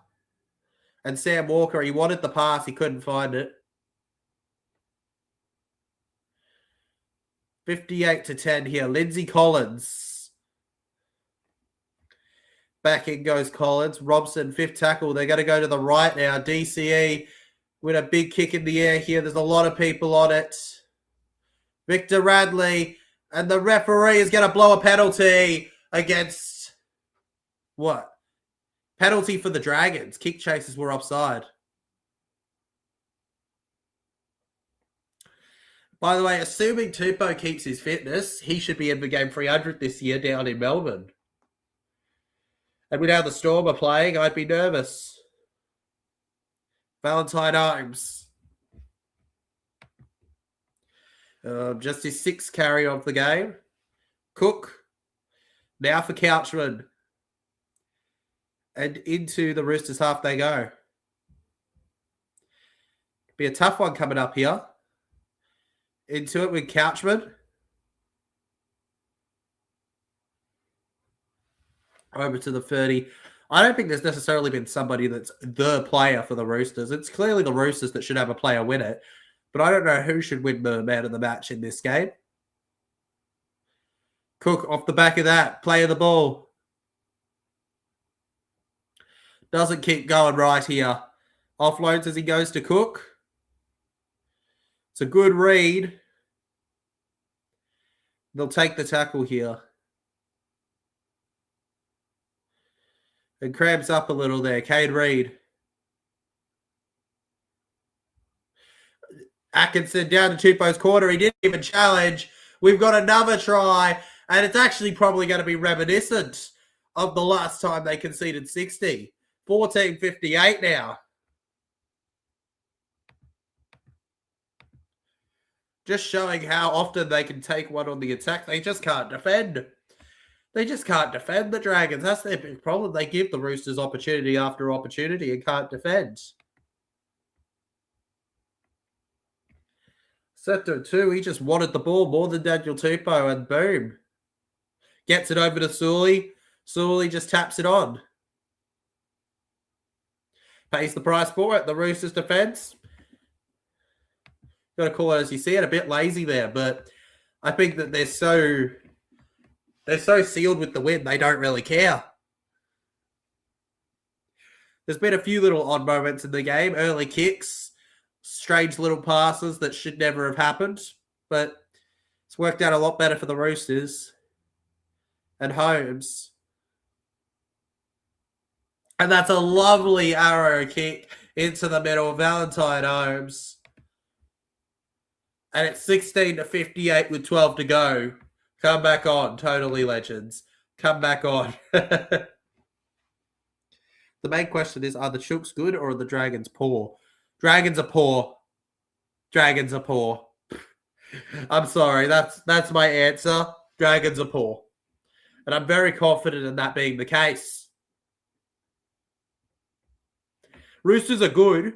And Sam Walker. He wanted the pass. He couldn't find it. 58-10 here. Lindsay Collins. Back in goes Collins. Robson, fifth tackle. They're going to go to the right now. DCE with a big kick in the air here. There's a lot of people on it. Victor Radley. And the referee is going to blow a penalty against what? Penalty for the Dragons. Kick chasers were offside. By the way, assuming Tupou keeps his fitness, he should be in the game 300 this year down in Melbourne. And with how the Storm are playing, I'd be nervous. Valentine Arms. Just his sixth carry of the game. Cook. Now for Couchman. And into the Roosters half they go. Be a tough one coming up here. Into it with Couchman. Over to the 30. I don't think there's necessarily been somebody that's the player for the Roosters. It's clearly the Roosters that should have a player win it. But I don't know who should win the man of the match in this game. Cook off the back of that, play of the ball. Doesn't keep going right here. Offloads as he goes to Cook. It's a good read. They'll take the tackle here. And cramps up a little there. Cade Reid. Atkinson down to Tupou's corner. He didn't even challenge. We've got another try. And it's actually probably going to be reminiscent of the last time they conceded 60. 14:58 now. Just showing how often they can take one on the attack. They just can't defend. They just can't defend the Dragons. That's their big problem. They give the Roosters opportunity after opportunity and can't defend. Sector 2, he just wanted the ball more than Daniel Tupou, and boom. Gets it over to Sully. Sully just taps it on. Pays the price for it. The Roosters defense. Got to call it as you see it. A bit lazy there, but I think that they're so sealed with the win, they don't really care. There's been a few little odd moments in the game. Early kicks, strange little passes that should never have happened, but it's worked out a lot better for the Roosters. And Holmes. And that's a lovely arrow kick into the middle. Valentine Holmes. And it's 16-58 with 12 to go. Come back on, totally legends. Come back on. The main question is, are the Chooks good or are the Dragons poor? Dragons are poor. Dragons are poor. I'm sorry, that's my answer. Dragons are poor. And I'm very confident in that being the case. Roosters are good.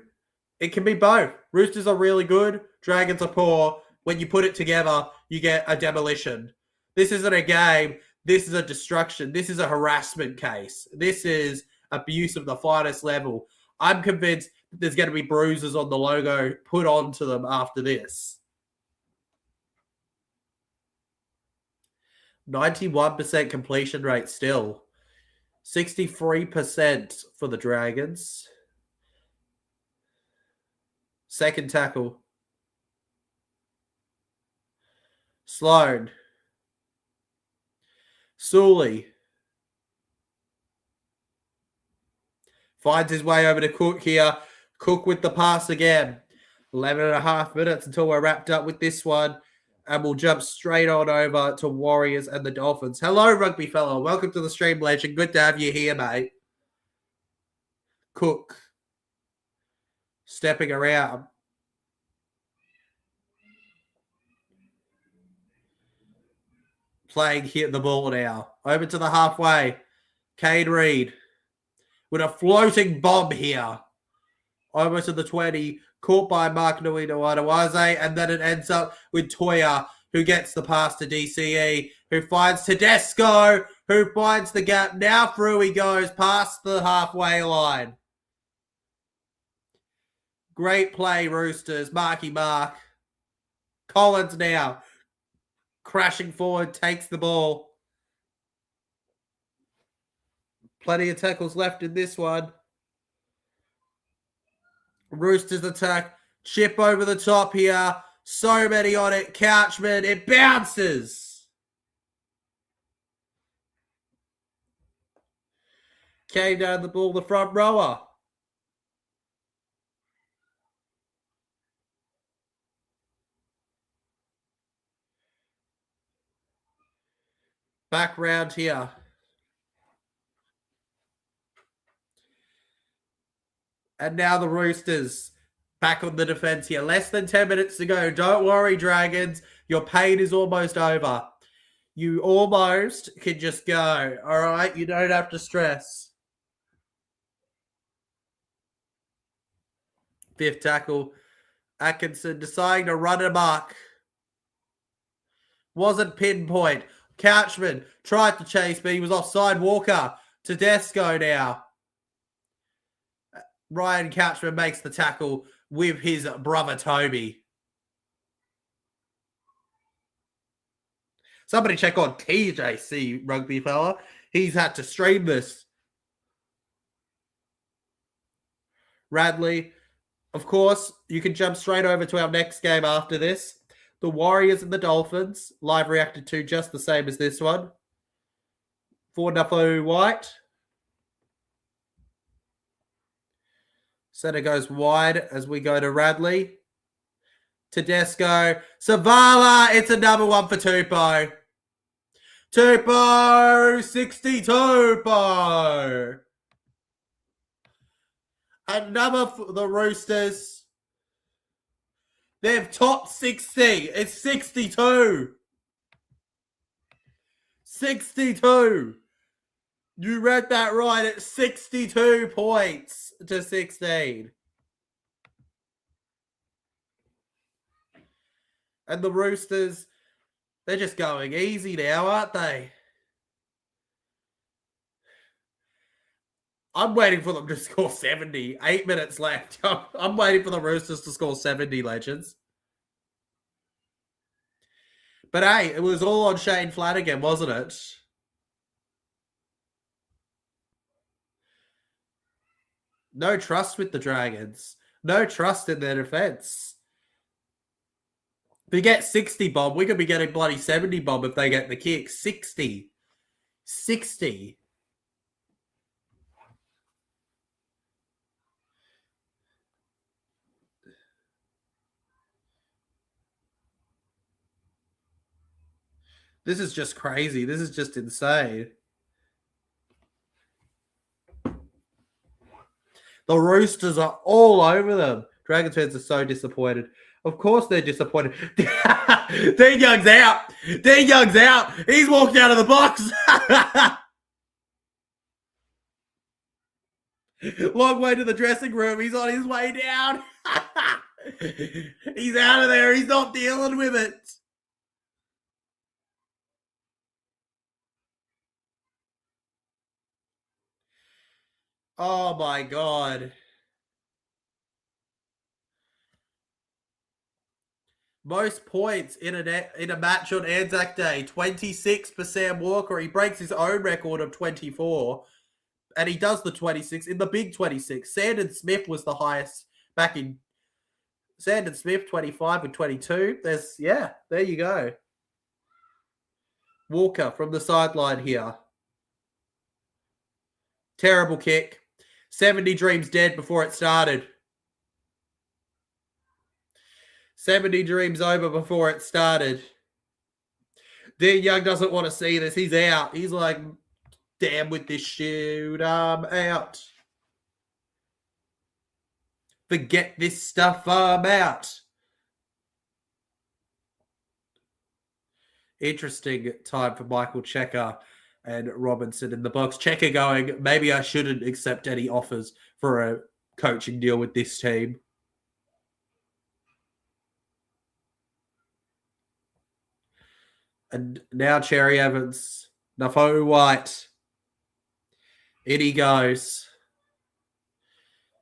It can be both. Roosters are really good. Dragons are poor. When you put it together, you get a demolition. This isn't a game. This is a destruction. This is a harassment case. This is abuse of the finest level. I'm convinced that there's going to be bruises on the logo put onto them after this. 91% completion rate still. 63% for the Dragons. Second tackle. Sloan. Sully. Finds his way over to Cook here. Cook with the pass again. 11 and a half minutes until we're wrapped up with this one. And we'll jump straight on over to Warriors and the Dolphins. Hello, rugby fellow. Welcome to the stream, legend. Good to have you here, mate. Cook. Stepping around. Playing hit the ball now. Over to the halfway. Cade Reid. With a floating bomb here. Over to the 20. Caught by Mark Nuinuanawaze, and then it ends up with Toya, who gets the pass to DCE, who finds Tedesco, who finds the gap. Now through he goes, past the halfway line. Great play, Roosters. Marky Mark. Collins now. Crashing forward, takes the ball. Plenty of tackles left in this one. Roosters attack. Chip over the top here. So many on it. Couchman. It bounces. Came down the ball, the front rower. Back round here. And now the Roosters back on the defense here. Less than 10 minutes to go. Don't worry, Dragons. Your pain is almost over. You almost can just go. All right? You don't have to stress. Fifth tackle. Atkinson deciding to run amok. Wasn't pinpoint. Couchman tried to chase, but he was offside. Walker. Tedesco now. Ryan Couchman makes the tackle with his brother Toby. Somebody check on TJC, rugby fella. He's had to stream this. Radley, of course, you can jump straight over to our next game after this. The Warriors and the Dolphins, live reacted to just the same as this one. For Nuffo White. Center goes wide as we go to Radley. Tedesco. Savala. It's another one for Tupou. Tupou. 60 Tupou. Another for the Roosters. They've topped 60. It's 62. 62. You read that right. It's 62 points to 16. And the Roosters, they're just going easy now, aren't they? I'm waiting for them to score 70. 8 minutes left. I'm waiting for the Roosters to score 70, legends. But hey, it was all on Shane Flanagan, wasn't it? No trust with the Dragons. No trust in their defense. If we get 60 bomb, we could be getting bloody 70 bomb if they get the kick. 60. 60. This is just crazy. This is just insane. The Roosters are all over them. Dragons fans are so disappointed. Of course they're disappointed. Dean Young's out. Dean Young's out. He's walked out of the box. Long way to the dressing room. He's on his way down. He's out of there. He's not dealing with it. Oh my God. Most points in a match on Anzac Day. 26 for Sam Walker. He breaks his own record of 24. And he does the 26 in the big 26. Sandon Smith was the highest back in. Sandon Smith, 25 with 22. There you go. Walker from the sideline here. Terrible kick. 70 dreams dead before it started. 70 dreams over before it started. Dean Young doesn't want to see this. He's out. He's like, damn with this shit. I'm out. Forget this stuff. I'm out. Interesting time for Michael Checker and Robinson in the box. Checker going, maybe I shouldn't accept any offers for a coaching deal with this team. And now Cherry Evans, Nafo White. In he goes.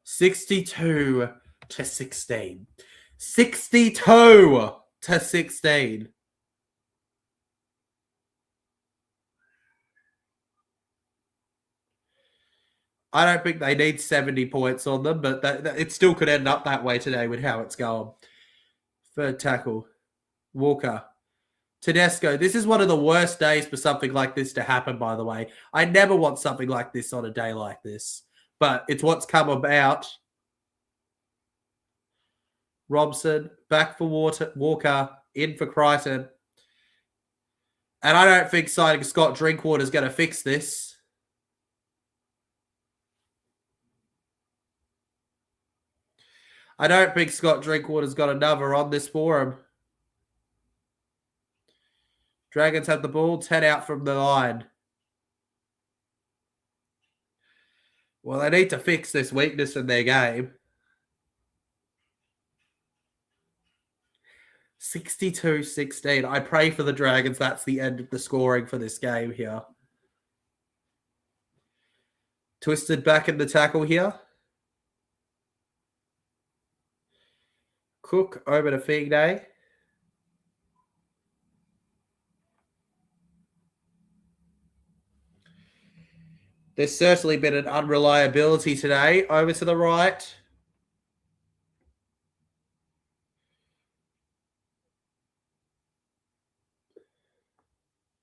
62 to 16. 62 to 16. I don't think they need 70 points on them, but it still could end up that way today with how it's going. Third tackle. Walker. Tedesco. This is one of the worst days for something like this to happen, by the way. I never want something like this on a day like this, but it's what's come about. Robson, back for Walker, in for Crichton. And I don't think signing Scott Drinkwater is going to fix this. I don't think Scott Drinkwater's got another on this for him. Dragons have the ball, 10 out from the line. Well, they need to fix this weakness in their game. 62-16. I pray for the Dragons. That's the end of the scoring for this game here. Twisted back in the tackle here. Cook over to Fig Day. There's certainly been an unreliability today. Over to the right.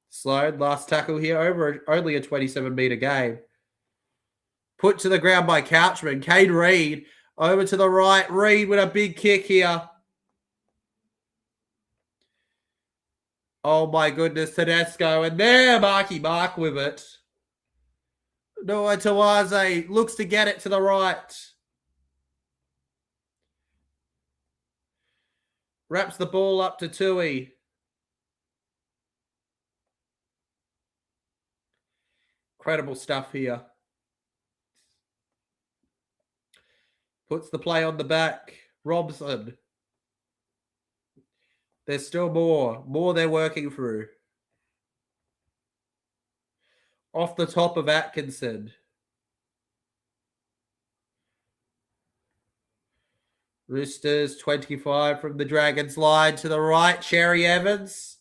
Sloan, last tackle here, over only a 27-meter game. Put to the ground by Couchman. Cade Reed over to the right. Reed with a big kick here. Oh my goodness, Tedesco. And there, Marky Mark with it. Noah Tawaze looks to get it to the right. Wraps the ball up to Tui. Incredible stuff here. Puts the play on the back. Robson. There's still more. More they're working through. Off the top of Atkinson. Roosters, 25 from the Dragons line to the right. Cherry Evans.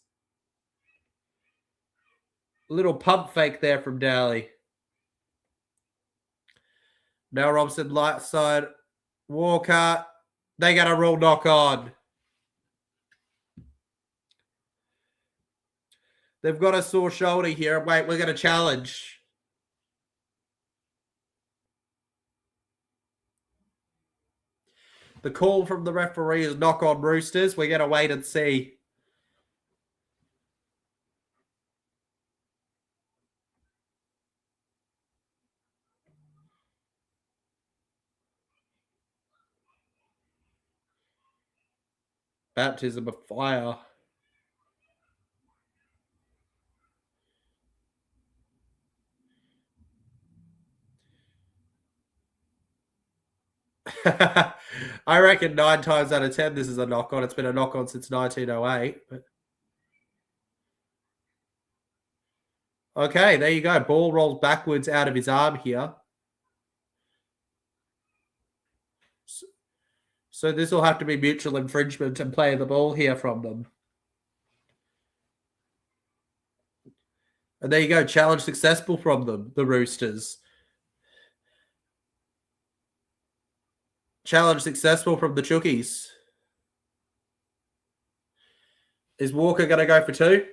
Little pump fake there from Daly. Now Robson, light side. Walker. They got a rule knock on. They've got a sore shoulder here. Wait, we're going to challenge. The call from the referee is knock on Roosters. We're going to wait and see. Baptism of fire. I reckon 9 times out of 10 this is a knock-on. It's been a knock-on since 1908. But... Okay, there you go. Ball rolls backwards out of his arm here. So this will have to be mutual infringement and play the ball here from them. And there you go. Challenge successful from them, the Roosters. Challenge successful from the Chookies. Is Walker going to go for 2?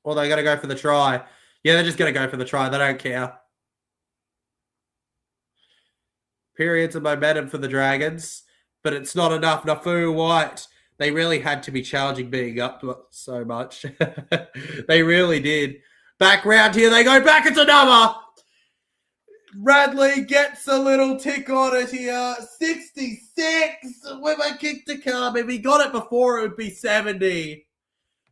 Or they're going to go for the try? Yeah, they're just going to go for the try. They don't care. Periods of momentum for the Dragons, but it's not enough. Nafu White, they really had to be challenging being up so much. They really did. Back round here, they go back. It's another. Radley gets a little tick on it here. 66 with a kick to come. If he got it before, it would be 70.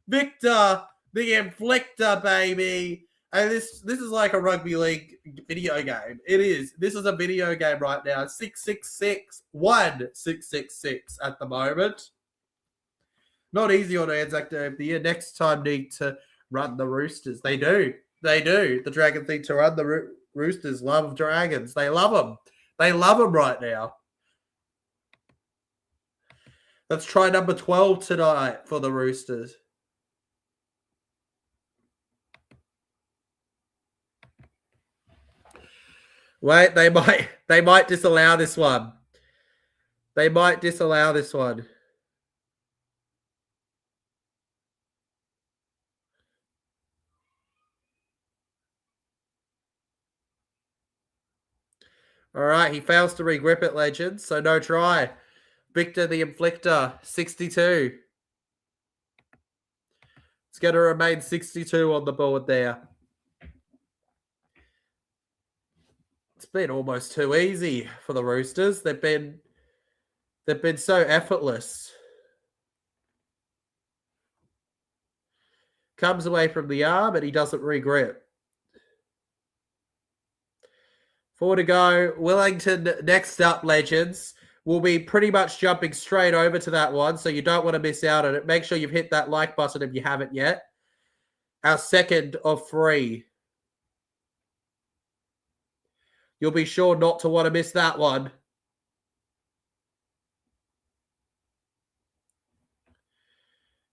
Victor, the inflictor, baby. And this is like a rugby league video game. It is. This is a video game right now. 666. 1-666 at the moment. Not easy on Anzac Day of the year. Next time need to run the Roosters. They do. They do. The Dragons need to run the Roosters. Love Dragons. They love them. They love them right now. Let's try number 12 tonight for the Roosters. Wait, they might disallow this one. They might disallow this one. All right, he fails to regrip it, Legends, so no try. Victor the Inflictor, 62. It's going to remain 62 on the board there. It's been almost too easy for the Roosters. They've been so effortless. Comes away from the arm, and he doesn't regrip. 4 to go. Wellington next up, Legends. We'll be pretty much jumping straight over to that one, so you don't want to miss out on it. Make sure you've hit that like button if you haven't yet. Our second of 3. You'll be sure not to want to miss that one.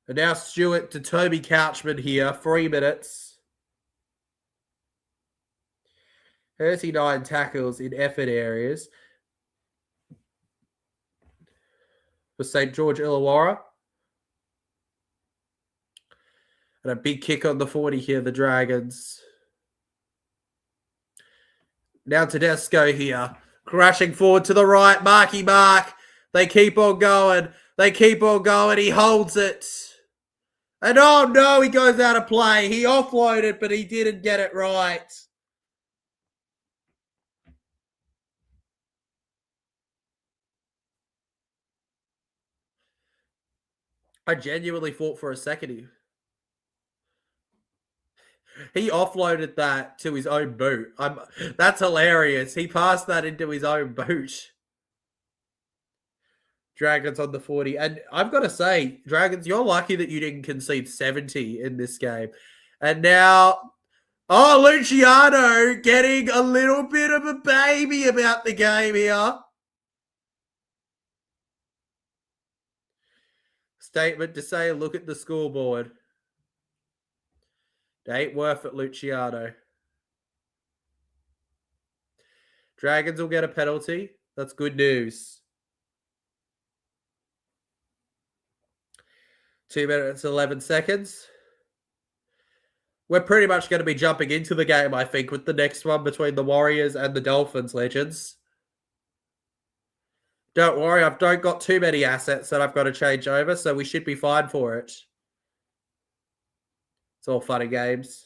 And now Stewart to Toby Couchman here. 3 minutes. 39 tackles in effort areas for St. George Illawarra. And a big kick on the 40 here, the Dragons. Now Tedesco here. Crashing forward to the right. Marky Mark. They keep on going. They keep on going. He holds it. And oh no, he goes out of play. He offloaded, but he didn't get it right. I genuinely thought for a second he offloaded that to his own boot. That's hilarious. He passed that into his own boot. Dragons on the 40. And I've got to say, Dragons, you're lucky that you didn't concede 70 in this game. And now, Luciano getting a little bit of a baby about the game here. Statement to say, look at the scoreboard. It ain't worth it, Luciano. Dragons will get a penalty. That's good news. 2 minutes, 11 seconds. We're pretty much going to be jumping into the game, I think, with the next one between the Warriors and the Dolphins, legends. Don't worry, I don't got too many assets that I've got to change over, so we should be fine for it. It's all fun and games.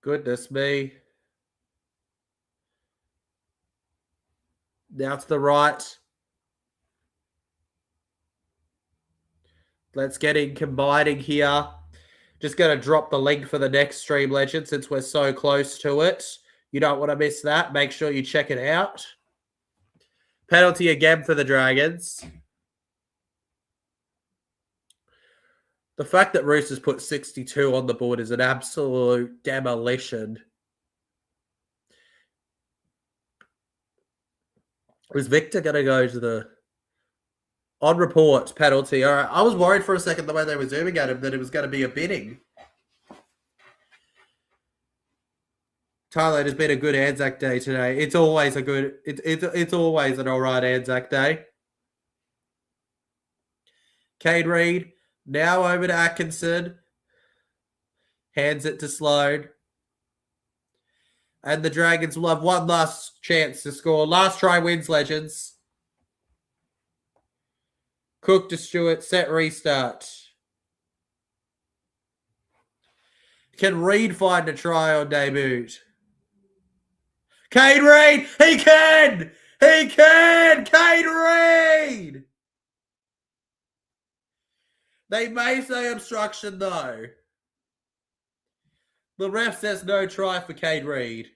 Goodness me. Now to the right. Let's get in combining here. Just going to drop the link for the next stream, legend, since we're so close to it. You don't want to miss that. Make sure you check it out. Penalty again for the Dragons. The fact that Roosters put 62 on the board is an absolute demolition. Was Victor going to go to the on report penalty? All right. I was worried for a second the way they were zooming at him that it was going to be a bidding. Tyler, it has been a good Anzac Day today. It's always a good. It's always an all right Anzac Day. Cade Reed now over to Atkinson. Hands it to Sloan. And the Dragons will have one last chance to score. Last try wins, legends. Cook to Stewart. Set restart. Can Reed find a try on debut? Cade Reed! He can! He can! Cade Reed! They may say obstruction, though. The ref says no try for Cade Reed.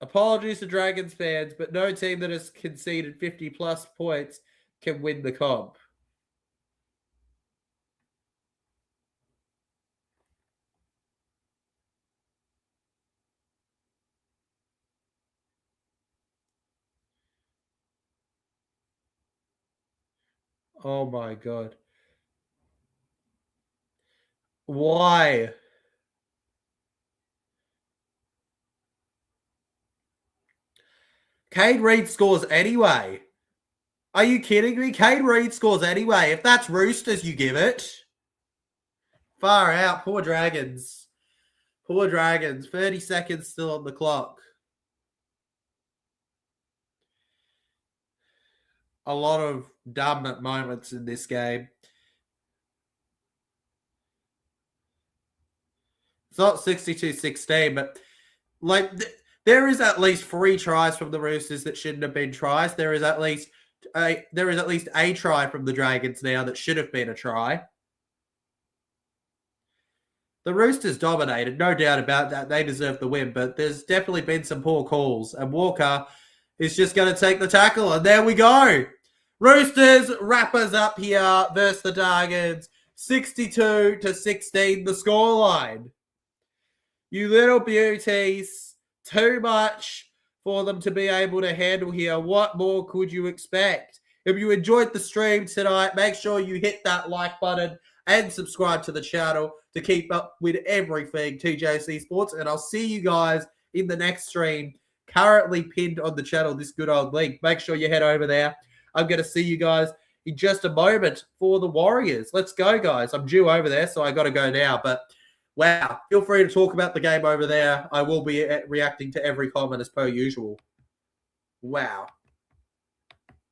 Apologies to Dragons fans, but no team that has conceded 50-plus points can win the comp. Oh, my God. Why? Cade Reed scores anyway. Are you kidding me? Cade Reed scores anyway. If that's Roosters, you give it. Far out. Poor Dragons. Poor Dragons. 30 seconds still on the clock. A lot of dumb moments in this game. It's not 62-16, but like there is at least 3 tries from the Roosters that shouldn't have been tries. There is at least a try from the Dragons now that should have been a try. The Roosters dominated, no doubt about that. They deserve the win, but there's definitely been some poor calls. And Walker is just going to take the tackle, and there we go. Roosters wrap us up here versus the Dragons. 62-16, the scoreline. You little beauties, too much for them to be able to handle here. What more could you expect? If you enjoyed the stream tonight, make sure you hit that like button and subscribe to the channel to keep up with everything TJC Sports. And I'll see you guys in the next stream, currently pinned on the channel, this good old link. Make sure you head over there. I'm going to see you guys in just a moment for the Warriors. Let's go, guys. I'm due over there, so I got to go now. But wow, feel free to talk about the game over there. I will be reacting to every comment as per usual. Wow.